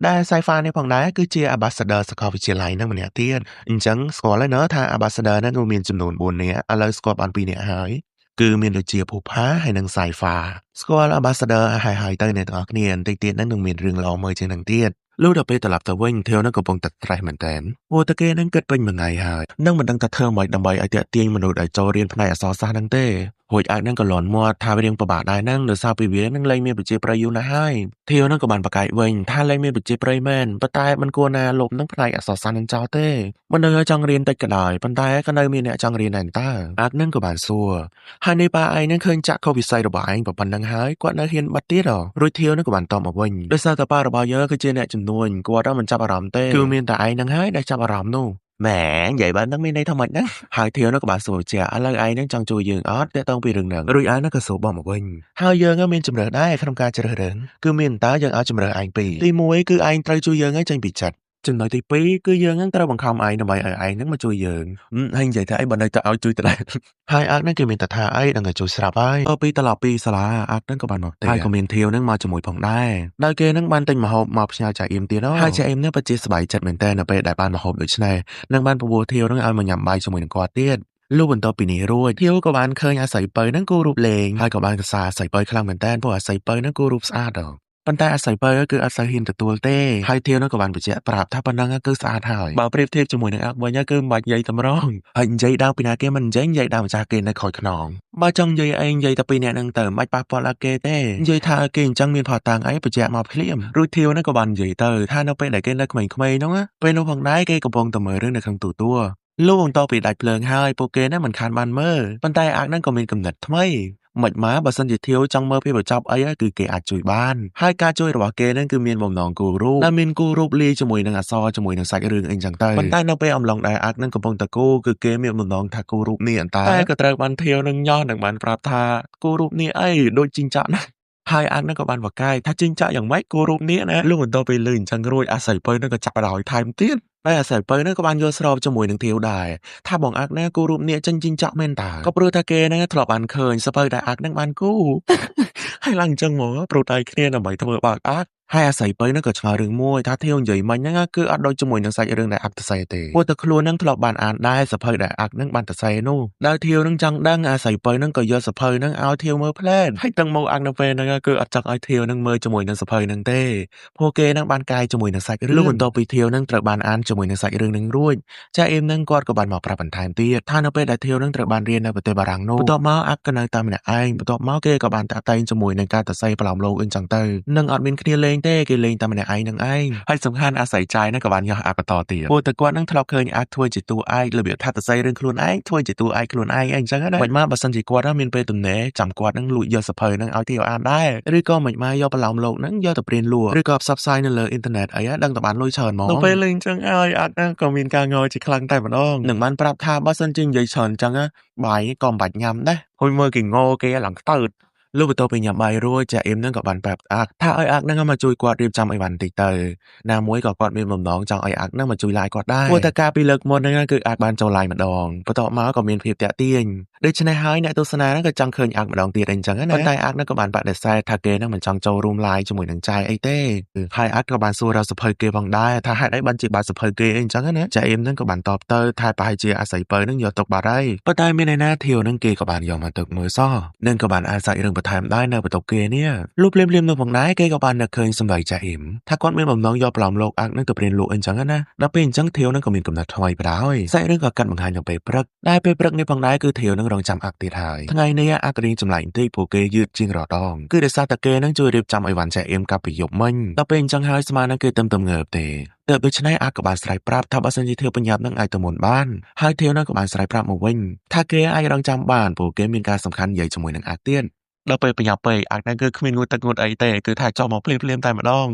ដែល Saifa នេះផងដែរគឺជា ambassador សាកលវិទ្យាល័យនឹងម្នាក់ទៀតអញ្ចឹងស្គាល់ហើយណាថា ambassador នឹងមានចំនួន4នាក់ឥឡូវស្គាល់បាន2នាក់ហើយគឺមានដូចជាភូផាហើយនិង Saifa ស្គាល់ ambassador ហើយទៅអ្នកទាំងអស់គ្នាបន្តិចទៀតនឹងមានរឿងល្អមើលជាងនឹងទៀតលុះដល់ពេលត្រឡប់ទៅវិញធាវនឹងកំពុងតែ stress មែនតើព្រោះតែគេនឹងគិតពេញមួយថ្ងៃហើយនឹងមិនដឹងថាធ្វើម៉េចដើម្បីឲ្យតាក់ទាញមនុស្សឲ្យចូលរៀនផ្នែកអក្សរសាស្ត្រនឹងទេរួចអាចនឹងក៏លន់មាត់ថាវារៀងពិបាកដែរនឹងដោយសារពីវានឹងលែងមានប្រជាប្រិយយូរណាស់ហើយធាវនឹងក៏បានប្រកែកវិញថាលែងមានប្រជាប្រិយមែនប៉ុន្តែមិនគួរណាលុបនឹងផ្នែកអក្សរសាស្ត្រនឹងចោលទេមិនដឹងឲ្យចង់រៀនតិចក៏ដោយប៉ុន្តែក៏នៅមានអ្នកចង់រៀនដែរតើអាចនឹងក៏បានសួរហើយនេះប៉ាឯងនឹងឃើញចាក់ខុសវិស័យរបស់ឯងប៉ុណ្ណឹងហើយគាត់នៅហ៊ានបាត់ទៀតរួចធាវនឹងក៏បានតបមកវិញដោយសារតែប៉ារបស់យើងគឺជាអ្នកជំនួញគាត់មិនចាប់អារម្មណ៍ទេគឺមានតែឯងនឹងហើយដែលចាប់អារម្មណ៍នោះម៉ែនិយាយបើនឹងមានន័យថាម៉េចណាហើយធាវនឹងក៏បានសួរជាឥឡូវឯងនឹងចង់ជួយយើងអត់តាក់ទងពីរឿងហ្នឹងរួចឯងនឹងក៏សួរបងមកវិញហើយយើងមានជំរឿដែរក្នុងការជ្រើសរើសគឺមានតើយើងឲ្យជំរឿឯងពីរទី1គឺឯងត្រូវជួយយើងឲ្យចេញពីចិត្តចំណុចទី2គឺយើងនឹងត្រូវបង្ខំឯងដើម្បីឲ្យឯងនឹងមកជួយយើងហើយនិយាយថាឯងបើនៅតែឲ្យជួយទៅដែរហើយអាក់នឹងគេមានតែថាអីនឹងឲ្យជួយស្រាប់ហើយពីត្រឡប់ពីសាលាអាក់នឹងក៏បានមកទេហើយក៏មានធាវនឹងមកជាមួយផងដែរដោយគេនឹងបានទិញម្ហូបមកផ្ញើចាអ៊ីមទៀតហើយចាអ៊ីមនឹងពិតជាសប្បាយចិត្តមែនតើនៅពេលដែលបានម្ហូបដូចនេះនឹងបានពពោះធាវនឹងឲ្យមកញ៉ាំបាយជាមួយនឹងគាត់ទៀតលុះបន្ទាប់ពីនេះរួចធាវក៏បានឃើញអាស័យពៅនឹងគូរូបលេងហើយក៏បានកសាអាស័យពៅខ្លាំងមែនតើព្រោះអាស័យពៅនឹងគូរូបស្អាតប៉ុន្តែអាស័យពៅគឺអត់សូវហ៊ានទទួលទេហើយធាវនោះក៏បានបញ្ជាក់ប្រាប់ថាប៉ុណ្ណឹងគឺស្អាតហើយបើប្រៀបធៀបជាមួយនឹងអាក់វិញគឺមិនបាច់និយាយតម្រងហើយនិយាយដល់ពីណាគេមិននិយាយដល់ម្ចាស់គេនៅខូចខ្នងបើចង់និយាយឯងនិយាយតែពីអ្នកនឹងទៅមិនបាច់ប៉ះពាល់ដល់គេទេនិយាយថាគេអញ្ចឹងមានផតាំងអីបញ្ជាក់មកភ្លាមរួចធាវនោះក៏បាននិយាយទៅថានៅពេលដែលគេនៅក្មេងៗហ្នឹងពេលនោះផងដែរគេកំពុងតែមើលរឿងនៅក្នុងទូទួលលោកបន្តពីដាច់ភ្លើងហើយពួកគេនឹងមិនខានបានមើលប៉ុន្តែអាក់នឹងក៏មានគំនិតថ្មីមិនមកបើសិនជាធាវចង់មើលពីបញ្ចប់អីគឺគេអាចជួយបានហើយការជួយរបស់គេនឹងគឺមានបំណងគូរូបដែលមានគូរូបលាយជាមួយនឹងអក្សរជាមួយនឹងសាច់រឿងអីចឹងទៅប៉ុន្តែនៅពេលអំឡុងដែលអាក់នឹងកំពុងតគូគឺគេមានបំណងថាគូរូបនេះតែក៏ត្រូវបានធាវនឹងញោះនឹងបានប្រាប់ថាគូរូបនេះអីដូចជីងចក់ណាស់ហើយអាក់នឹងក៏បានបកកាយថាជីងចក់យ៉ាងម៉េចគូរូបនេះណាលោកបន្តពេលលឺអញ្ចឹងរួចអាស័យពៅនឹងក៏ចាប់ដល់ថែមទៀតតែអាស័យពៅនឹងក៏បានយល់ស្របជាមួយនឹងធាវដែរថាបងអាក់ណាគូរូបនេះចិនជីងចក់មែនតាក៏ព្រោះថាគេហ្នឹងធ្លាប់បានឃើញសភៅដែលអាក់នឹងបានគូហើយឡើងអញ្ចឹងមកប្រូតដៃគ្នាដើម្បីធ្វើបាក់អាក់ហើយអាស័យពៅនឹងក៏ឆ្ងល់រឿងមួយថាធាវនិយាយមិញហ្នឹងគឺអត់ដូចជាមួយនឹងសាច់រឿងដែលអាក់ទៅសេទេព្រោះតែខ្លួននឹងធ្លាប់បានអានដែរសភៅដែលអាក់នឹងបានទៅសេនោះដែលធាវនឹងចង់ដឹងអាស័យពៅនឹងក៏យកសភៅនឹងឲ្យធាវមើលផ្លែតហើយទាំងមកអាក់នៅពេលហ្នឹងគឺអត់ចង់ឲ្យធាវនឹងមើលជាមួយនឹងសភៅនឹងទេព្រោះគេនឹងបានកាយជាមួយនឹងសាច់រឿងបន្ទាប់ពីធាវនឹងត្រូវបានអានជាមួយនឹងសាច់រឿងនឹងរួចចាអ៊ីមនឹងគាត់ក៏បានមកប្រាប់បន្ថែមទៀតថានៅពេលដែលធាវនឹងត្រូវបានរៀននៅប្រទេសបារាំងនោះបន្ទាប់មកអាក់ក៏នៅតែម្នាក់ឯងបន្ទាប់មកគេក៏បានតាក់តែងជាមួយនឹងការទៅសេប្រឡំលោកអញ្ចឹងទៅនឹងអត់មានគ្នាលេងទេគេលេងតែម្នាក់ឯងនឹងឯងហើយសំខាន់អាស័យចាយនឹងក៏បានយកអាបន្តទៀតព្រោះតែគាត់នឹងធ្លាប់ឃើញអាធ្វើជាតួឯករបៀបថាទៅសេរឿងខ្លួនឯងធ្វើជាតួឯកខ្លួនឯងអញ្ចឹងណាមិនមកបើសិនជាគាត់មានពេលទំនេរចាំគាត់នឹងលួចយកសភៅនឹងឲ្យធាវអានដែរឬក៏មិនមកយកប្រឡំលោកនឹងយកទៅព្រានលក់ឬក៏ផ្សព្វផ្សាយនៅលើអ៊ីនធឺណិតអីដឹងតែបានលុយច្រើនហ្មងទៅពេលលេងអញ្ចឹងហើយអាក់ក៏មានការងល់ជាខ្លាំងតែម្ដងនឹងបានប្រាប់ថាបើសិនជានិយាយច្រើនអញ្ចឹងបាយក៏មិនបាច់ញ៉ាំដែរហុយមើលគេងគេឡើងខ្ទើតលោកបន្ទាប់ពីញ៉ាំបាយរួចចាអ៊ីមនឹងក៏បានប្រាប់អាក់ថាឲ្យអាក់នឹងមកជួយគាត់រៀបចំអីវ៉ាន់តិចទៅណាមួយក៏គាត់មានបំណងចង់ឲ្យអាក់នឹងមកជួយឡាយគាត់ដែរព្រោះតែការពីលើកមុនហ្នឹងគឺអាក់បានចូលឡាយម្ដងបន្ទាប់មកក៏មានភាពតាក់ទាញដូច្នេះហើយអ្នកទស្សនាហ្នឹងក៏ចង់ឃើញអាក់ម្ដងទៀតអីចឹងណាប៉ុន្តែអាក់នឹងក៏បានបដិសេធថាគេនឹងមិនចង់ចូលរួមឡាយជាមួយនឹងចាយអីទេហើយអាក់ក៏បានសួររកសភៅគេផងដែរថាហេតុអីបានជាបាត់សភៅគេអីចឹងណាចាអ៊ីមនឹងក៏បានតបទៅថាប្រហែលជាអាស័យពៅនឹងយកទុកបាត់ហើយប៉ុន្តែមានឯណាធាវនឹងគេក៏បានយកមកទឹកមើលសោះនឹងក៏បានអាសាច់រឿងបន្ថែមដែរនៅបន្ទប់គេនេះលុះភ្លាមៗនៅផងដែរគេក៏បាននឹកឃើញសម្ដីចាអ៊ីមថាគាត់មានបំណងយកប្លំលោកអាក់នឹងទៅព្រានលក់អញ្ចឹងណាដល់ពេលអញ្ចឹងធាវនឹងក៏មានកំណត់ថ្មីបណ្ដោយសាច់រឿងក៏កាត់បង្ហាញនៅពេលព្រឹកដែលពេលព្រឹកនេះផងដែរគឺធាវនឹងរងចាំអាក់ទៀតហើយថ្ងៃនេះអាក់រៀងចម្លែកបន្តិចព្រោះគេយឺតជាងរដងគឺដោយសារតែគេនឹងជួយរៀបចំអីវ៉ាន់ចាអ៊ីមកាប់ពីយប់មិញដល់ពេលអញ្ចឹងហើយស្មាននឹងគេទៅងើបទេតែដូច្នេះអាក៏បានស្រ័យប្រាប់ថាបើសិនជាធាវប្រញាប់នឹងអាចទៅមុនបានហើយធាវនឹងក៏បានស្រ័យប្រាប់មកវិញថាគេអាចរងចាំបានព្រោះគេមានការសំខាន់និយាយជាមួយនឹងអាទៀតដល់ពេលប្រញាប់ពេកអាហ្នឹងគឺគ្មានងូតទឹកងូតអីទេគឺថាចុះមកភ្លាមតែម្ដង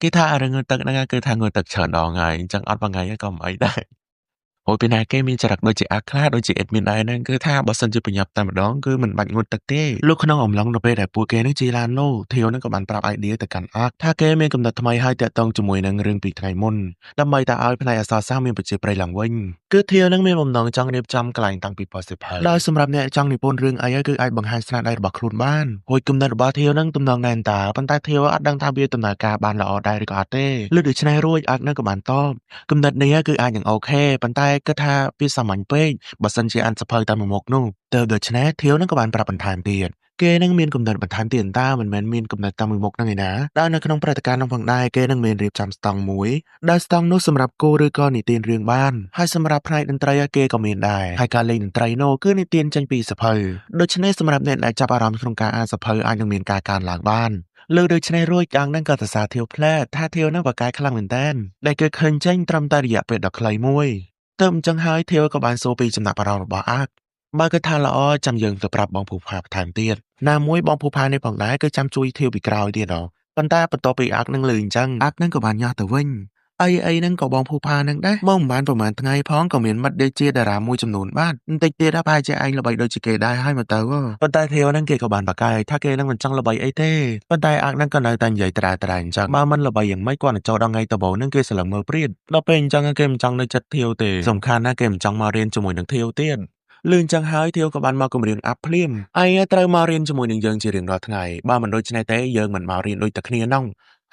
គេថារឿងងូតទឹកហ្នឹងគឺថាងូតទឹកច្រើនដងហើយអញ្ចឹងអត់មួយថ្ងៃក៏មិនអីដែរ អូយពេលណាគេមានចរិតដូចជាអាខ្លះដូចជា admin ដែរហ្នឹងគឺថាបើសិនជាប្រញាប់តែម្ដងគឺមិនបាច់ងូតទឹកទេលោកក្នុងអំឡុងនៅពេលដែលពួកគេនឹងជិះឡាននោះធាវនឹងក៏បានប្រាប់ idea ទៅកាន់អាកថាគេមានកំណត់ថ្មីឲ្យតាក់ទងជាមួយនឹងរឿងពីថ្ងៃមុនដើម្បីតែឲ្យផ្នែកអក្សរសាស្ត្រមានប្រជាប្រិយឡើងវិញគឺធាវនឹងមានបំណងចង់រៀបចំកន្លែងតាំងពីប៉ុស្តិ៍ផលដោយសម្រាប់អ្នកចង់និពន្ធរឿងអីគឺអាចបង្ហាញស្នាដៃរបស់ខ្លួនបានហើយគំនិតរបស់ធាវនឹងទំនងណែនតាប៉ុន្តែធាវអត់ដឹងថាវាដំណើរការបានល្អដែរឬក៏អត់ទេលើដូច្នេះរួចអាកនឹងក៏បានតបគំនិតនេះគឺអាចនឹងអូខេប៉ុន្តែគិតថាវាសាមញ្ញពេកបើសិនជាអានសភៅតែមួយមុខនោះទៅដូច្នេះធាវនឹងក៏បានប្រាប់បន្ថែមទៀតគេនឹងមានគំនិតបន្ថែមទៀតតើមិនមែនមានគំនិតតែមួយមុខហ្នឹងឯណាដែលនៅក្នុងព្រឹត្តិការណ៍នោះផងដែរគេនឹងមានរៀបចំស្តង់មួយដែលស្តង់នោះសម្រាប់គូឬក៏និទានរឿងបានហើយសម្រាប់ផ្នែកតន្ត្រីគេក៏មានដែរហើយការលេងតន្ត្រីនោះគឺនិទានចេញពីសភៅដូច្នេះសម្រាប់អ្នកដែលចាប់អារម្មណ៍ក្នុងការអានសភៅអាចនឹងមានការកើនឡើងបានលើដូច្នេះរួចកាំងនឹងក៏សរសើរធាវផ្លែថាធាវនឹងបកកាយខ្លាំងមែនតើដែលគឺឃើញចេញត្រឹមតែរយៈពេលដ៏ខ្លីមួយទៅអញ្ចឹងហើយធាវក៏បានសួរពីចំណាប់អារម្មណ៍របស់អាកបើគាត់ថាល្អចាំយើងទៅប្រាប់បងភូផាបន្ថែមទៀតណាមួយបងភូផានេះផងដែរគឺចាំជួយធាវពីក្រោយទៀតប៉ុន្តែបន្ទាប់ពីអាកនឹងលើអញ្ចឹងអាកនឹងក៏បានញាស់ទៅវិញអីហ្នឹងក៏បងភូផានឹងដែរមកមិនបានប្រហែលថ្ងៃផងក៏មានមិត្តដូចជាតារាមួយចំនួនបាទបន្តិចទៀតប្រហែលជាឯងល្បីដូចជាគេដែរហើយមកទៅប៉ុន្តែធាវហ្នឹងគេក៏បានបកកាយថាគេនឹងមិនចង់ល្បីអីទេប៉ុន្តែអាកហ្នឹងក៏នៅតែនិយាយត្រាអញ្ចឹងបើមិនល្បីយ៉ាងម៉េចគាត់នឹងចូលដល់ថ្ងៃដំបូងហ្នឹងគេស្រឡឹងមើលព្រាតដល់ពេលអញ្ចឹងគេមិនចង់នៅចិត្តធាវទេសំខាន់ណាស់គេមិនចង់មករៀនជាមួយនឹងធាវទៀតលឿនចឹងហើយធាវក៏បានមកគម្រាមអាប់ភ្លាមឯងត្រូវមករៀនជាមួយនឹងយើងជារៀងរាល់ថ្ងៃបើមិនដូច្នេះទេយើងមិនមករៀនដូចតែគ្នានោះ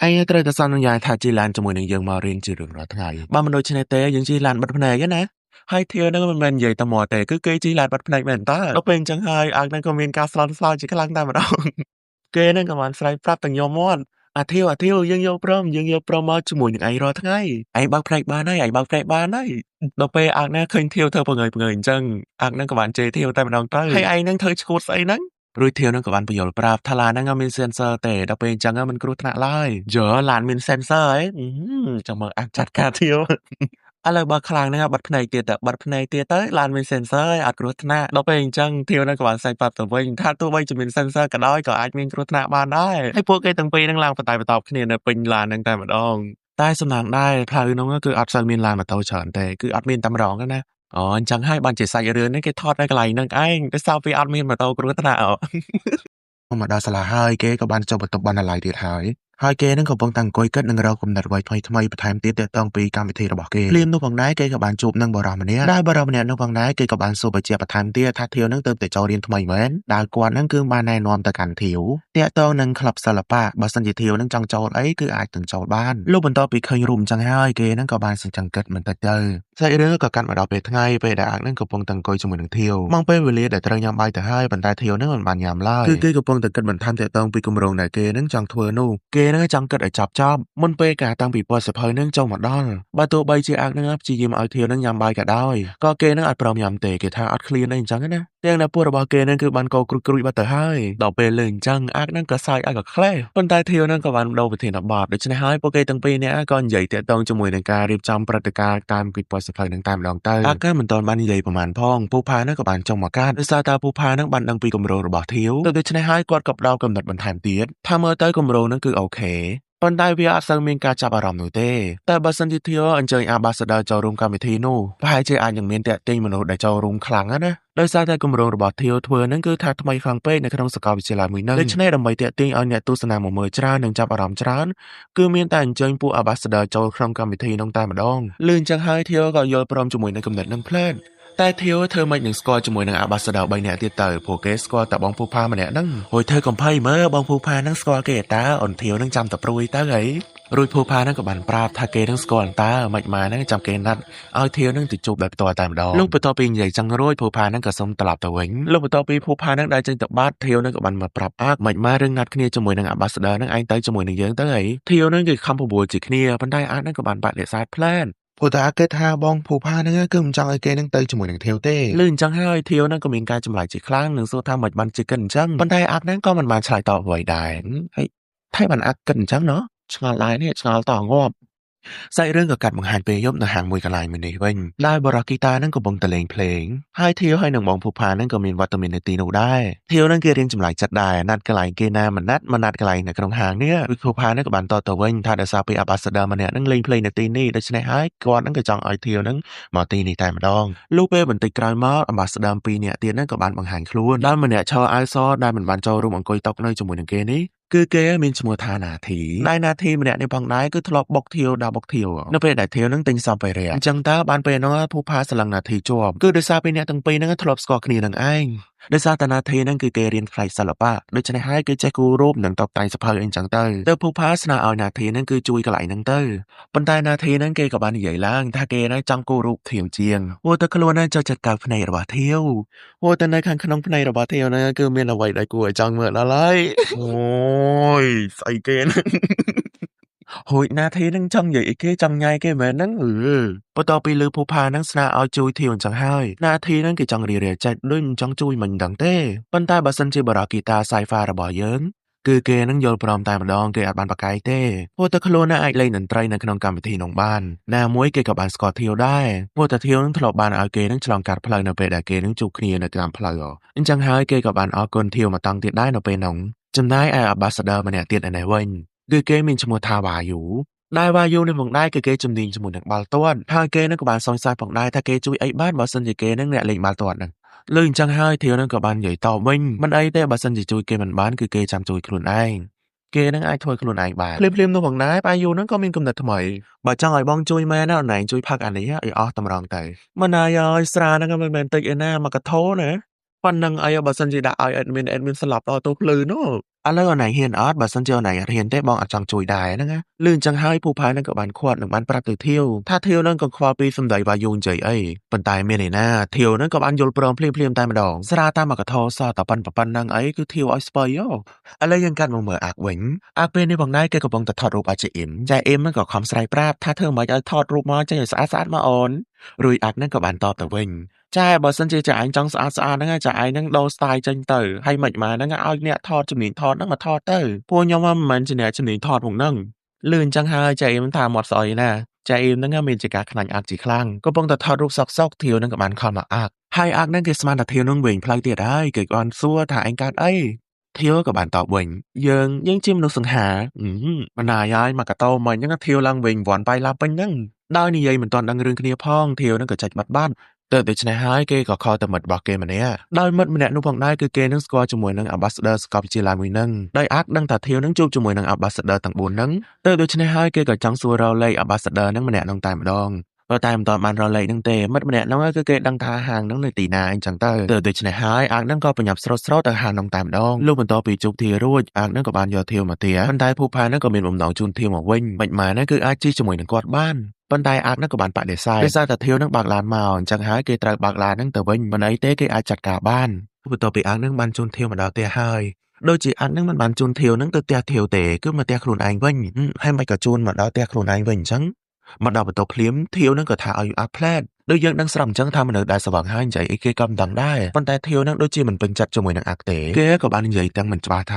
ឯងត្រូវតែសន្យាថាជិះឡានជាមួយនឹងយើងមករៀនជារៀងរាល់ថ្ងៃបើមិនដូច្នេះទេយើងជិះឡានបិទភ្នែកណាហើយធាវនឹងមិនមែននិយាយតែមកទេគឺគេជិះឡានបិទភ្នែកមែនតើដល់ពេលអញ្ចឹងហើយអាកនឹងក៏មានការស្លន់ស្លោជាខ្លាំងតែម្ដងគេនឹងក៏បានស្រែកប្រាប់ទាំងខ្ញុំមាត់អាធាវយើងយកព្រមមកជាមួយនឹងឯងរាល់ថ្ងៃឯងបើកភ្នែកបានហើយដល់ពេលអាកណាឃើញធាវធ្វើបង្ើយអញ្ចឹងអាកនឹងក៏បានជេរធាវតែម្ដងទៅហើយឯងនឹងធ្វើឈួតស្អីហ្នឹងរួចធាវនឹងក៏បានបញ្យល់ប្រាប់ថាឡានហ្នឹងមាន sensor ទេដល់ពេលអញ្ចឹងមិនគ្រោះថ្នាក់ឡើយឡានមាន sensor ហ៎ចាំមើលអាកចាត់ការធាវឥឡូវបើខ្លាំងហ្នឹងបាត់ភ្នែកទៀតទៅឡានមាន sensor ហើយអត់គ្រោះថ្នាក់ដល់ពេលអញ្ចឹងធាវនឹងក៏បានសែកប្រាប់ទៅវិញថាទោះបីជាមាន sensor ក៏ដោយក៏អាចមានគ្រោះថ្នាក់បានដែរហើយពួកគេទាំងពីរនឹងឡើងបន្ទាប់គ្នានៅពេញឡានហ្នឹងតែម្ដងតែសំណាងដែរផ្លូវហ្នឹងគឺអត់សូវមានឡានម៉ូតូច្រើនទេគឺអត់មានតែម្ដងណាអូអញ្ចឹងហើយបានជាសាច់រឿងនេះគេថតនៅកន្លែងហ្នឹងឯងដោយសារវាអត់មានម៉ូតូគ្រោះថ្នាក់មកដល់សាលាហើយគេក៏បានចូលបន្ទប់បណ្ណាល័យទៀតហើយគេនឹងកំពុងតែអង្គុយគិតនឹងរកគំនិតអ្វីថ្មីបន្ថែមទៀតទាក់ទងពីកម្មវិធីរបស់គេភ្លាមនោះផងដែរគេក៏បានជួបនឹងបរិសម្នាក់ដែលបរិសម្នាក់នោះផងដែរគេក៏បានសួរបញ្ជាក់បន្ថែមទៀតថាធាវនឹងទៅតែចូលរៀនថ្មីមែនដែលគាត់នឹងគឺបានណែនាំទៅកាន់ធាវទាក់ទងនឹងក្លឹបសិល្បៈបើសិនជាធាវនឹងចង់ចូលអីគឺអាចនឹងចូលបានលោកបន្តពីឃើញរូបអញ្ចឹងហើយគេនឹងក៏បានសញ្ជឹងគិតបន្តិចទៅសាច់រឿងក៏កាន់មកដល់ពេលថ្ងៃពេលដែលអាកនឹងកំពុងតែអង្គុយជាមួយនឹងធាវមកពេលវេលាដែលត្រូវញ៉ាំបាយទៅហើយប៉ុន្តែធាវនឹងមិនបានញ៉ាំឡើយគឺគេកំពុងតែគិតបន្ថែមទាក់ទងពីគម្រោងដែលគេនឹងចង់ធ្វើនោះគេនឹងចង់គិតឲ្យចប់មុនពេលការតាំងពីប៉ុស្តិ៍សភៅនឹងចូលមកដល់បើទោះបីជាអាកនឹងព្យាយាមឲ្យធាវនឹងញ៉ាំបាយក៏ដោយក៏គេនឹងអត់ព្រមញ៉ាំទេគេថាអត់ឃ្លានអីអញ្ចឹងណាទាំងអ្នកពួករបស់គេនឹងគឺបានកោគ្រួចបាត់ទៅហើយដល់ពេលលើអញ្ចឹងអាកនឹងក៏សើចឲ្យក៏ខ្លះប៉ុន្តែធាវនឹងក៏បានបដូរវិធានបទដូច្នេះហើយពួកគេទាំងពីរនាក់ក៏និយាយទាក់ទងជាមួយនឹងការរៀបចំព្រឹត្តិការណ៍តាមពីប៉ុស្តិ៍សភៅនឹងតែម្ដងទៅអាកមិនទាន់បាននិយាយប្រហែលផងពូផានឹងក៏បានចុងមកកាត់ដោយសារតែពូផានឹងបានដឹងពីគម្រោងរបស់ធាវដូច្នេះហើយគាត់ក៏ផ្ដល់កំណត់បន្ថែមទៀតថាមើលទៅគម្រោងនឹងគឺអូខេប៉ុន្តែវាអត់សូវមានការចាប់អារម្មណ៍នោះទេតែបើសិនជាធាវអញ្ជើញ Ambassador ចូលរួមកម្មវិធីនោះប្រហែលជាអាចនឹងមានតាក់ទាញមនុស្សដែលចូលរួមខ្លាំងណាដោយសារតែគម្រោងរបស់ធាវធ្វើហ្នឹងគឺថាថ្មីខ្លាំងពេកនៅក្នុងសាកលវិទ្យាល័យមួយហ្នឹងដូច្នេះដើម្បីតាក់ទាញឲ្យអ្នកទស្សនាមកមើលច្រើននិងចាប់អារម្មណ៍ច្រើនគឺមានតែអញ្ជើញពួក Ambassador ចូលក្នុងកម្មវិធីនោះតែម្ដងលឿនចឹងហើយធាវក៏យល់ព្រមជាមួយនឹងគំនិតនឹងផ្លែតតែធាវធ្វើមិននឹងស្គាល់ជាមួយនឹង Ambassador 3នាក់ទៀតទៅពួកគេស្គាល់តែបងភូផាម្នាក់ហ្នឹងហួយធ្វើកំភៃមើលបងភូផាហ្នឹងស្គាល់គេតើអូនធាវហ្នឹងចាំតែព្រួយទៅហីរួចភូផាហ្នឹងក៏បានប្រាប់ថាគេនឹងស្គាល់តើមិនម៉ាហ្នឹងចាំគេណាត់ឲ្យធាវហ្នឹងទៅជួបដោយផ្ទាល់តែម្ដងលោកបន្ទាប់ពីនិយាយចឹងរួចភូផាហ្នឹងក៏សុំត្រឡប់ទៅវិញលោកបន្ទាប់ពីភូផាហ្នឹងដែលចេញទៅបាត់ធាវហ្នឹងក៏បានមកប្រាប់អាកមិនម៉ារឿងណាត់គ្នាជាមួយនឹង Ambassador ហ្នឹងឯងទៅជាមួយនឹងយើងទៅហីធាវហ្នឹងគឺខំបបួលជាគ្នាប៉ុន្តែអាកហ្នឹងក៏បានបដិសេធផ្លែនព្រោះតែគេថាបងភូផាហ្នឹងគឺមិនចង់ឲ្យគេនឹងទៅជាមួយនឹងធាវទេលឺអញ្ចឹងហើយធាវហ្នឹងក៏មានការចម្លើយជាខ្លាំងនឹងសួរថាមិនបានជាកិនអញ្ចឹងប៉ុន្តែអាកហ្នឹងក៏មិនបានឆ្លើយតបអ្វីដែរហើយថៃបានអាកកិនអញ្ចឹងណោះឆ្ងល់ដែរនេះឆ្ងល់តងាប់ សាច់រឿងក៏កាត់បង្ហាញពេលយប់នៅហាងមួយកន្លែងមួយនេះវិញដោយបរិយាកាសហ្នឹងកំពុងតែលេងភ្លេងហើយធាវហើយនឹងបងភូផាហ្នឹងក៏មានវត្តមាននៅទីនោះដែរធាវហ្នឹងគេរៀនចម្លែកចិត្តដែរណាត់កន្លែងគេណាមិនណាត់កន្លែងនៅក្នុងហាងនេះវិភូផាហ្នឹងក៏បានតទៅវិញថាដោយសារពេល Ambassador ម្នាក់ហ្នឹងលេងភ្លេងនៅទីនេះដូច្នេះហើយគាត់ហ្នឹងក៏ចង់ឲ្យធាវហ្នឹងមកទីនេះតែម្ដងលុះពេលបន្តិចក្រោយមក Ambassador ពីរនាក់ទៀតហ្នឹងក៏បានបង្ហាញខ្លួនដោយម្នាក់ឈរអាវសដែលមិនបានចូលរួមអង្គុយតុនៅជាមួយនឹងគេនេះគឺគេមានឈ្មោះថាណាធីដែលណាធីម្នាក់នេះផងដែរគឺធ្លាប់បុកធាវដល់បុកធាវនៅពេលដែលធាវនឹងទិញសម្ភារៈអញ្ចឹងតើបានពេលនោះភូផាស្រឡឹងណាធីជាប់គឺដោយសារពេលអ្នកទាំងពីរហ្នឹងធ្លាប់ស្គាល់គ្នានឹងឯងដោយសារតាណាធីហ្នឹងគឺគេរៀនផ្នែកសិល្បៈដូច្នេះហើយគេចេះគូររូបនិងតុបតែងសភៅអីចឹងទៅភូផាស្នើឲ្យណាធីហ្នឹងគឺជួយកន្លែងហ្នឹងទៅប៉ុន្តែណាធីហ្នឹងគេក៏បាននិយាយឡើងថាគេហ្នឹងចង់គូររូបធាវជាងព្រោះតែខ្លួនហ្នឹងចូលចិត្តកៅភ្នែករបស់ធាវព្រោះតែនៅខាងក្នុងភ្នែករបស់ធាវហ្នឹងគឺមានអ្វីដែលគួរឲ្យចង់មើលដល់ហើយអូយស្អីគេហ្នឹងហួយណាធីនឹងចង់និយាយអីគេចង់ញ៉ៃគេមែនហ្នឹងបន្ទាប់ពីលើភូផានឹងស្នើឲ្យជួយធាវអញ្ចឹងហើយណាធីនឹងគេចង់រាចិត្តដូចមិនចង់ជួយមិនដឹងទេប៉ុន្តែបើសិនជាបារ៉ាគីតាសៃហ្វារបស់យើងគឺគេនឹងយល់ព្រមតែម្ដងគេអាចបានបកកាយទេព្រោះតែខ្លួននឹងអាចលេងតន្ត្រីនៅក្នុងកម្មវិធីនោះបានណាមួយគេក៏បានស្គាល់ធាវដែរព្រោះតែធាវនឹងធ្លាប់បានឲ្យគេនឹងឆ្លងកាត់ផ្លូវនៅពេលដែលគេនឹងជួបគ្នានៅតាមផ្លូវអញ្ចឹងហើយគេក៏បានអរគុណធាវមកតង់ទៀតដែរនៅពេលនោះចំណែកឯ Ambassador ម្នាក់ទៀតឯនេះវិញគឺគេមានឈ្មោះថាវ៉ាយូដែលវ៉ាយូនេះផងដែរគឺគេជំនាញជាមួយនឹងបាល់ទាត់ហើយគេនឹងក៏បានសង្ស័យផងដែរថាគេជួយអីបានបើសិនជាគេនឹងអ្នកលេងបាល់ទាត់ហ្នឹងលើអញ្ចឹងហើយធាវនឹងក៏បាននិយាយតបវិញមិនអីទេបើសិនជាជួយគេមិនបានគឺគេចាំជួយខ្លួនឯងគេនឹងអាចធ្វើខ្លួនឯងបានភ្លាមៗនោះផងដែរវ៉ាយូនឹងក៏មានគំនិតថ្មីបើចង់ឲ្យបងជួយមែនណាអូនឯងជួយផឹកអានេះឲ្យអស់តម្រងទៅមិនណាយឲ្យស្រាហ្នឹងក៏មិនមែនតិចឯណាមកកធោណាប៉ុណ្ណឹងអីបើសិនជាដាក់ឲ្យ admin ស្លាប់ដល់ទៅភ្លឺនោះឥឡូវអូនឯងហ៊ានអត់បើសិនជាអូនឯងអត់ហ៊ានទេបងអត់ចង់ជួយដែរហ្នឹងណាលឺអញ្ចឹងហើយភូផានឹងក៏បានខាត់នឹងបានប្រាប់ទៅធាវថាធាវនឹងក៏ខ្វល់ពីសម្ដីវ៉ាយូនិយាយអីប៉ុន្តែមានឯណាធាវនឹងក៏បានយល់ព្រមភ្លាមៗតែម្ដងស្រាតាមមកកធសតប៉ុណ្ណឹងអីគឺធាវឲ្យស្ពៃឥឡូវយើងកាត់មកមើលអាក់វិញអាក់ពេលនេះផងដែរគេកំពុងតែថតរូបអាចអ៊ីមចែអ៊ីមនឹងក៏ខំស្រ័យប្រាប់ថាធ្វើមិនឲ្យថតរូបមកចេញឲ្យស្អាតមកអូនរួយអាក់នឹងក៏បានតបទៅវិញចាបើសិនជាចាឯងចង់ស្អាតហ្នឹងចាឯងហ្នឹងដូរ style ចេញទៅហើយមិនម៉ាហ្នឹងឲ្យអ្នកថតជំនាញថតហ្នឹងមកថតទៅពួកខ្ញុំមិនមែនជាអ្នកជំនាញថតផងហ្នឹងលឿនអញ្ចឹងហើយចាអ៊ីមថាមាត់ស្អុយណាចាអ៊ីមហ្នឹងមានជាការខ្លាញ់អាក់ជាខ្លាំងកំពុងតែថតរូបសក់ធាវហ្នឹងក៏បានខលមកអាក់ហើយអាក់ហ្នឹងគេស្មានថាធាវហ្នឹងវិញផ្លូវទៀតហើយគេបានសួរថាឯងកើតអីធាវក៏បានតបវិញយើងជាមនុស្សសង្ហាបណ្ណាយាយមកកតោមិញហ្នឹងធាវឡើងវិញវ៉ាន់បាយឡាពេញហ្នឹងដោយនិយាយមិនទាន់ដឹងរឿងគ្នាផងធាវហ្នឹងក៏ចាច់បាត់ដូច្នេះហើយគេក៏ខលទៅមិត្តរបស់គេម្នាក់ដោយមិត្តម្នាក់នោះផងដែរគឺគេនឹងស្គាល់ជាមួយនឹង Ambassador ស្កបជាឡាមួយនឹងដោយអាក់ដឹងថាធាវនឹងជួបជាមួយនឹង Ambassador ទាំង4នឹងដូច្នេះហើយគេក៏ចង់សួររកលេខ Ambassador នឹងម្នាក់នឹងតែម្ដងតែមិនទាន់បានរកលេខនឹងទេមិត្តម្នាក់នោះគឺគេដឹងថាហាងនឹងនៅទីណាអញ្ចឹងទៅដូច្នេះហើយអាក់នឹងក៏ប្រញាប់ស្រោតទៅហាងនឹងតែម្ដងលុះបន្ទាប់ពីជួបធាវរួចអាក់នឹងក៏បានយកធាវមកទៀតប៉ុន្តែភូផានឹងក៏មានបំណងជូនធាវមកវិញមិនម៉ានគឺអាចជិះជាមួយនឹងគាត់បានប៉ុន្តែអាក់នឹងក៏បានបដិសេធដោយសារតែធាវនឹងបើកឡានមកអញ្ចឹងហើយគេត្រូវបើកឡាននឹងទៅវិញមិនអីទេគេអាចចាត់ការបានបន្ទាប់ពីអាក់នឹងបានជូនធាវមកដល់ផ្ទះហើយដូចជាអាក់នឹងមិនបានជូនធាវនឹងទៅផ្ទះធាវទេគឺមកផ្ទះខ្លួនឯងវិញហើយមិនក៏ជូនមកដល់ផ្ទះខ្លួនឯងវិញអញ្ចឹងមកដល់បន្ទប់ភ្លាមធាវនឹងក៏ថាឲ្យអាក់ផ្លែតដូចយើងដឹងស្រាប់អញ្ចឹងថាមនុស្សដែលស្វឹងហើយនិយាយអីគេក៏មិនដឹងដែរប៉ុន្តែធាវនឹងដូចជាមិនពេញចិត្តជាមួយនឹងអាក់ទេគេក៏បាននិយាយទាំងមិនច្បាស់ថ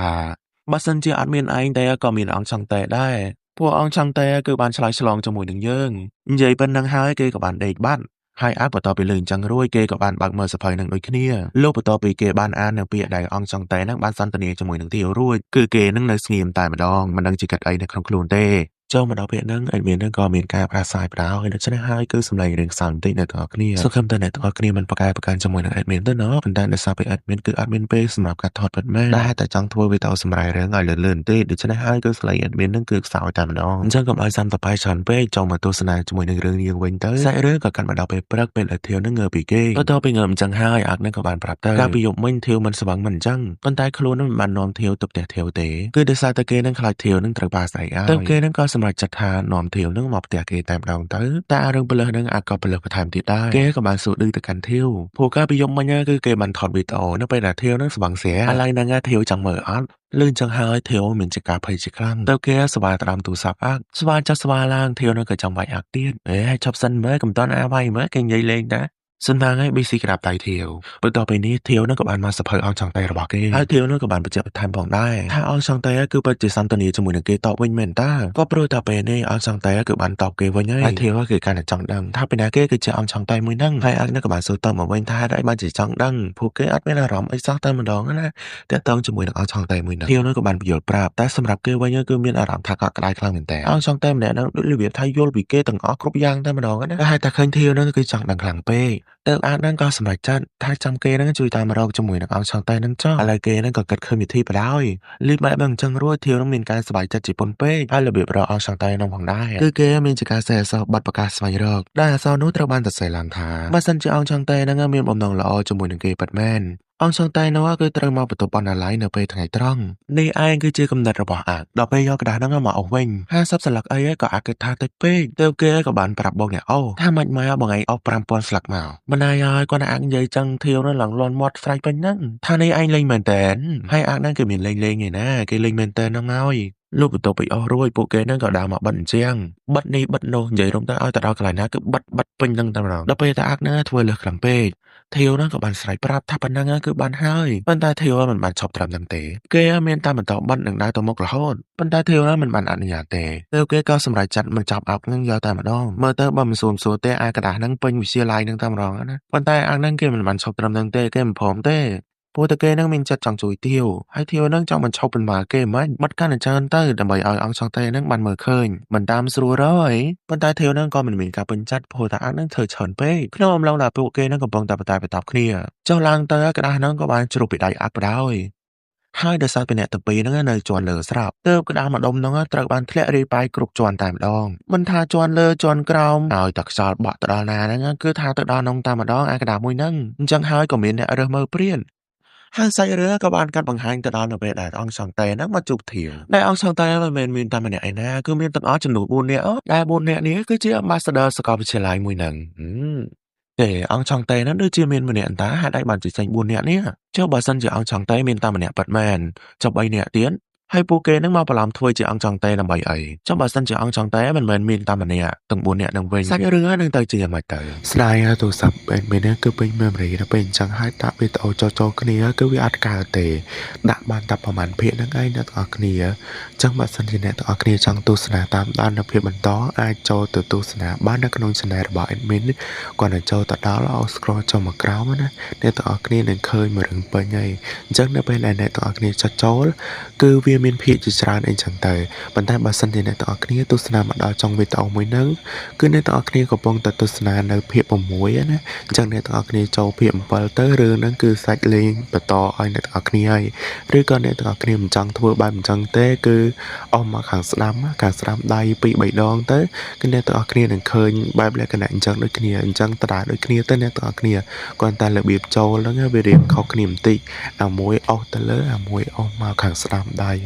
ាបើសិនជាអត់មានឯងទេក៏មានអង្គចង់តែដែរពួកអង្គចង់តែគឺបានឆ្លើយឆ្លងជាមួយនឹងយើងនិយាយប៉ុណ្ណឹងហើយគេក៏បានដេកបាត់ហើយអាបន្ទាប់ពីលឺអញ្ចឹងរួចគេក៏បានបើកមើលសភៅនឹងដូចគ្នាលោកបន្ទាប់ពីគេបានអាននៅពាក្យដែលអង្គចង់តែនឹងបានសន្ទនាជាមួយនឹងធាវរួចគឺគេនឹងនៅស្ងៀមតែម្ដងមិនដឹងជាគិតអីនៅក្នុងខ្លួនទេចូលមកដល់ពេលហ្នឹងអេដមីនហ្នឹងក៏មានការប្រាស្រ័យប្រដៅហើយដូច្នេះហើយគឺសម្លេងរឿងសើចបន្តិចនៅទាំងអស់គ្នាសង្ឃឹមថាអ្នកទាំងអស់គ្នាមិនប្រកែប្រកាន់ជាមួយនឹងអេដមីនទេណោះប៉ុន្តែដោយសារពេលអេដមីនគឺអត់មានពេលសម្រាប់ការថតពិតមែនតែតែចង់ធ្វើវីដេអូសម្រាប់រឿងឲ្យលឿនៗទេដូច្នេះហើយគឺសម្លេងអេដមីនហ្នឹងគឺខ្សោយតែម្ដងអញ្ចឹងកុំឲ្យសាំតប៉ៃច្រើនពេកចូលមកទស្សនាជាមួយនឹងរឿងយើងវិញទៅសាច់រឿងក៏កាន់មកដល់ពេលព្រឹកពេលដែលធាវហ្នឹងងើបពីគេបន្ទាប់ពីងើបអញ្ចឹងហើយអាក់ហ្នឹងក៏បានប្រាប់ទៅកាលពីយប់មិញធាវមិនស្វឹងមិនអញ្ចឹងប៉ុន្តែខ្លួនហ្នឹងមិនបាននាំធាវទៅផ្ទះធាវទេគឺដោយសារតែគេហ្នឹងខ្លាចធាវហ្នឹងត្រូវបាស្អីឲ្យតែគេហ្នឹងក៏សម្រេចចិត្តថានាំធាវនឹងមកផ្ទះគេតែម្ដងទៅតែរឿងប្លឹះនឹងអាចក៏ប្លឹះបន្ថែមទៀតដែរគេក៏បានសួរឌឺទៅកាន់ធាវព្រោះកាលពីយប់មិញគឺគេបានថតវីដេអូនៅពេលដែលធាវនឹងស្វឹងស្រាឥឡូវហ្នឹងធាវចង់មើលអត់លឿនចឹងហើយធាវមានជាការភ័យជាខ្លាំងទៅគេស្វាយតាមទូរស័ព្ទអាក់ស្វាយចុះស្វាឡើងធាវនឹងក៏ចង់វាយអាក់ទៀតហើយឈប់សិនមើលកំតន់អាវាយមើលគេនិយាយលេងដែរ សន្តាងឲ្យ BC ក្តាប់ដៃធាវបន្ទាប់ពីនេះធាវនឹងក៏បានមកសភៅអង្គចង់តេរបស់គេហើយធាវនឹងក៏បានបញ្ជាក់បន្ថែមផងដែរថាអង្គចង់តេគឺពិតជាសន្តានាជាមួយនឹងគេតបវិញមែនតើក៏ព្រោះតែពេលនេះអង្គចង់តេគឺបានតបគេវិញហើយធាវគឺកាន់តែចង់ដឹងថាពីណាគេគឺជាអង្គចង់តេមួយហ្នឹងហើយអង្គនឹងក៏បានសួរតបមកវិញថាហេតុអីបានជាចង់ដឹងពួកគេអត់មានអារម្មណ៍អីសោះតែម្ដងណាតែតងជាមួយនឹងអង្គចង់តេមួយហ្នឹងធាវនឹងក៏បានបញ្យល់ប្រាប់តែសម្រាប់គេវិញគឺមានអារម្មណ៍ថាកក់ក្ដៅខ្លាំងមែនតើអង្គចង់តេម្នាក់ហ្នឹងដូចរបៀបថាយល់ពីគេទាំងអស់គ្រប់យ៉ាងតែម្ដងណាហើយតែឃើញធាវហ្នឹងគឺចង់ដឹងខ្លាំងពេក ទើបអាហ្នឹងក៏សម្រេចចិត្តថាចាំគេហ្នឹងជួយតាមរកជាមួយនឹងអង្គឆុងតេហ្នឹងចុះឥឡូវគេហ្នឹងក៏គិតឃើញវិធីបដ ாய் លីបែបហ្នឹងអញ្ចឹងរួចធាវនឹងមានការសប្បាយចិត្តជាពន់ពេកហើយរបៀបរកអង្គឆុងតេហ្នឹងផងដែរគឺគេមានជាការសេះអសប័ណ្ណប្រកាសស្វែងរកដែលអសនោះត្រូវបានសរសេរឡើងថាបើសិនជាអង្គឆុងតេហ្នឹងមានបំណងល្អជាមួយនឹងគេពិតមែនអង្គឆុងតេនោះគឺត្រូវមកបន្ទប់បណ្ណាល័យនៅពេលថ្ងៃត្រង់នេះឯងគឺជាគំនិតរបស់អាដល់ពេលយកក្តារហ្នឹងមកអស់វិញ50សន្លឹកអីក៏អាគិតថាតិចពេកទើបគេក៏បានប្រាប់បងអ្នកអូថាមិនម៉ែបងឯងអស់5000ស្លឹកមកមិនណាយហើយគាត់អានិយាយចឹងធាវនោះឡើងលន់មាត់ស្រែកពេញហ្នឹងថានេះឯងលេងមែនតើហើយអាហ្នឹងគេមានលេងឯណាគេលេងមែនតើហ្នឹងហើយលោកបន្ទប់ពីអស់រួចពួកគេហ្នឹងក៏ដើរមកបិទអញ្ចឹងបិទនេះបិទនោះនិយាយរំទៅឲ្យទៅដល់កន្លែងណាគឺបិទពេញហ្នឹងតែម្ដងដល់ពេលតែអាក់ណាធ្វើលើសខ្លាំងពេកធាវហ្នឹងក៏បានស្រែកប្រាប់ថាប៉ុណ្ណឹងគឺបានហើយប៉ុន្តែធាវមិនបានឈប់ត្រឹមហ្នឹងទេគេមានតែបន្តបិទនឹងដើរទៅមុខរហូតប៉ុន្តែធាវហ្នឹងមិនបានអនុញ្ញាតទេទើបគេក៏សម្រេចចិត្តមិនចាប់អាប់ហ្នឹងយកតែម្ដងមើលទៅបើមិនសួរទេអាកដាស់ហ្នឹងពេញវិទ្យាល័យហ្នឹងតែម្ដងណាប៉ុន្តែអាហ្នឹងគេមិនបានឈប់ត្រឹមហ្នឹងទេគេមិនព្រមទេព្រោះតែគេនឹងមានចិត្តចង់ជួយធាវហើយធាវនឹងចង់បញ្ឈប់បន្មាគេមិនបិទកាន់តែច្រើនទៅដើម្បីឲ្យអង្គចង់តេនឹងបានមើលឃើញមិនតាមស្រួលរយប៉ុន្តែធាវនឹងក៏មិនមានការពេញចិត្តព្រោះតែអង្គនឹងធ្វើច្រើនពេកក្នុងអំឡុងដែលពួកគេនឹងកំពុងតែបន្តគ្នាចុះឡើងទៅក្តាស់នឹងក៏បានជ្រុះពីដៃអាក់បដ ாய் ហើយដោយសារពីអ្នកទាំងពីរហ្នឹងនៅជាន់លើស្រាប់ទើបក្តារម្ដុំហ្នឹងត្រូវបានធ្លាក់រាយប៉ាយគ្រប់ជាន់តែម្ដងមិនថាជាន់លើជាន់ក្រោមហើយតែខ្យល់បក់ទៅដល់ណាហ្នឹងគឺថាទៅដល់នងតែម្ដងអាក្តារមួយហ្នឹងអញ្ចឹងហើយក៏មានអ្នករើសមើលព្រានហើយសាច់រឿងក៏បានកាត់បង្ហាញទៅដល់នៅពេលដែលអង្គឆុងតេហ្នឹងមកជួបធាវដែលអង្គឆុងតេមិនមែនមានតែម្នាក់ឯណាគឺមានទាំងអស់ចំនួន4នាក់ដែល4នាក់នេះគឺជា Ambassador សាកលវិទ្យាល័យមួយហ្នឹងទេអង្គឆុងតេហ្នឹងដូចជាមានម្នាក់តាហេតុអីបានជាចេញ4នាក់នេះចុះបើសិនជាអង្គឆុងតេមានតែម្នាក់ប៉ាត់មែនចុះ3នាក់ទៀតហើយពួកគេនឹងមកបន្លំធ្វើជាអង្គចង់តេដើម្បីអីចុះបើសិនជាអង្គចង់តេមិនមែនមានតែម្នាក់ទាំង4នាក់នឹងវិញសាច់រឿងហ្នឹងទៅជាយ៉ាងម៉េចទៅស្ដាយទូរស័ព្ទពេលនេះគឺពេញ memory ដល់ពេលអញ្ចឹងហើយដាក់វីដេអូចូលគ្នាគឺវាអត់កើតទេដាក់បានតែប្រហែលភាគហ្នឹងឯងអ្នកទាំងអស់គ្នាអញ្ចឹងបើសិនជាអ្នកទាំងអស់គ្នាចង់ទស្សនាតាមដាននៅភាពបន្តអាចចូលទៅទស្សនាបាននៅក្នុង channel របស់ admin គាត់ទៅចូលទៅដល់ scroll ចុះមកក្រោមណាអ្នកទាំងអស់គ្នានឹងឃើញមួយរឿងពេញហើយអញ្ចឹងនៅពេលដែលអ្នកទាំងអស់គ្នាចុចចូលគឺវាមានភាគជាច្រើនអីចឹងទៅប៉ុន្តែបើសិនជាអ្នកទាំងអស់គ្នាទស្សនាមកដល់ចុងវីដេអូមួយហ្នឹងគឺអ្នកទាំងអស់គ្នាកំពុងតែទស្សនានៅភាគ6ណាអញ្ចឹងអ្នកទាំងអស់គ្នាចូលភាគ7ទៅរឿងហ្នឹងគឺសាច់លេងបន្តឲ្យអ្នកទាំងអស់គ្នាហើយឬក៏អ្នកទាំងអស់គ្នាមិនចង់ធ្វើបែបអញ្ចឹងទេគឺអស់មកខាងស្ដាំដៃ2 3ដងទៅគឺអ្នកទាំងអស់គ្នានឹងឃើញបែបលក្ខណៈអញ្ចឹងដូចគ្នាអញ្ចឹងតើដូចគ្នាទៅអ្នកទាំងអស់គ្នាគ្រាន់តែរបៀបចូលហ្នឹងវារៀងខុសគ្នាបន្តិចអាមួយអស់ទៅលើអាមួយអស់មកខាងស្ដាំដៃ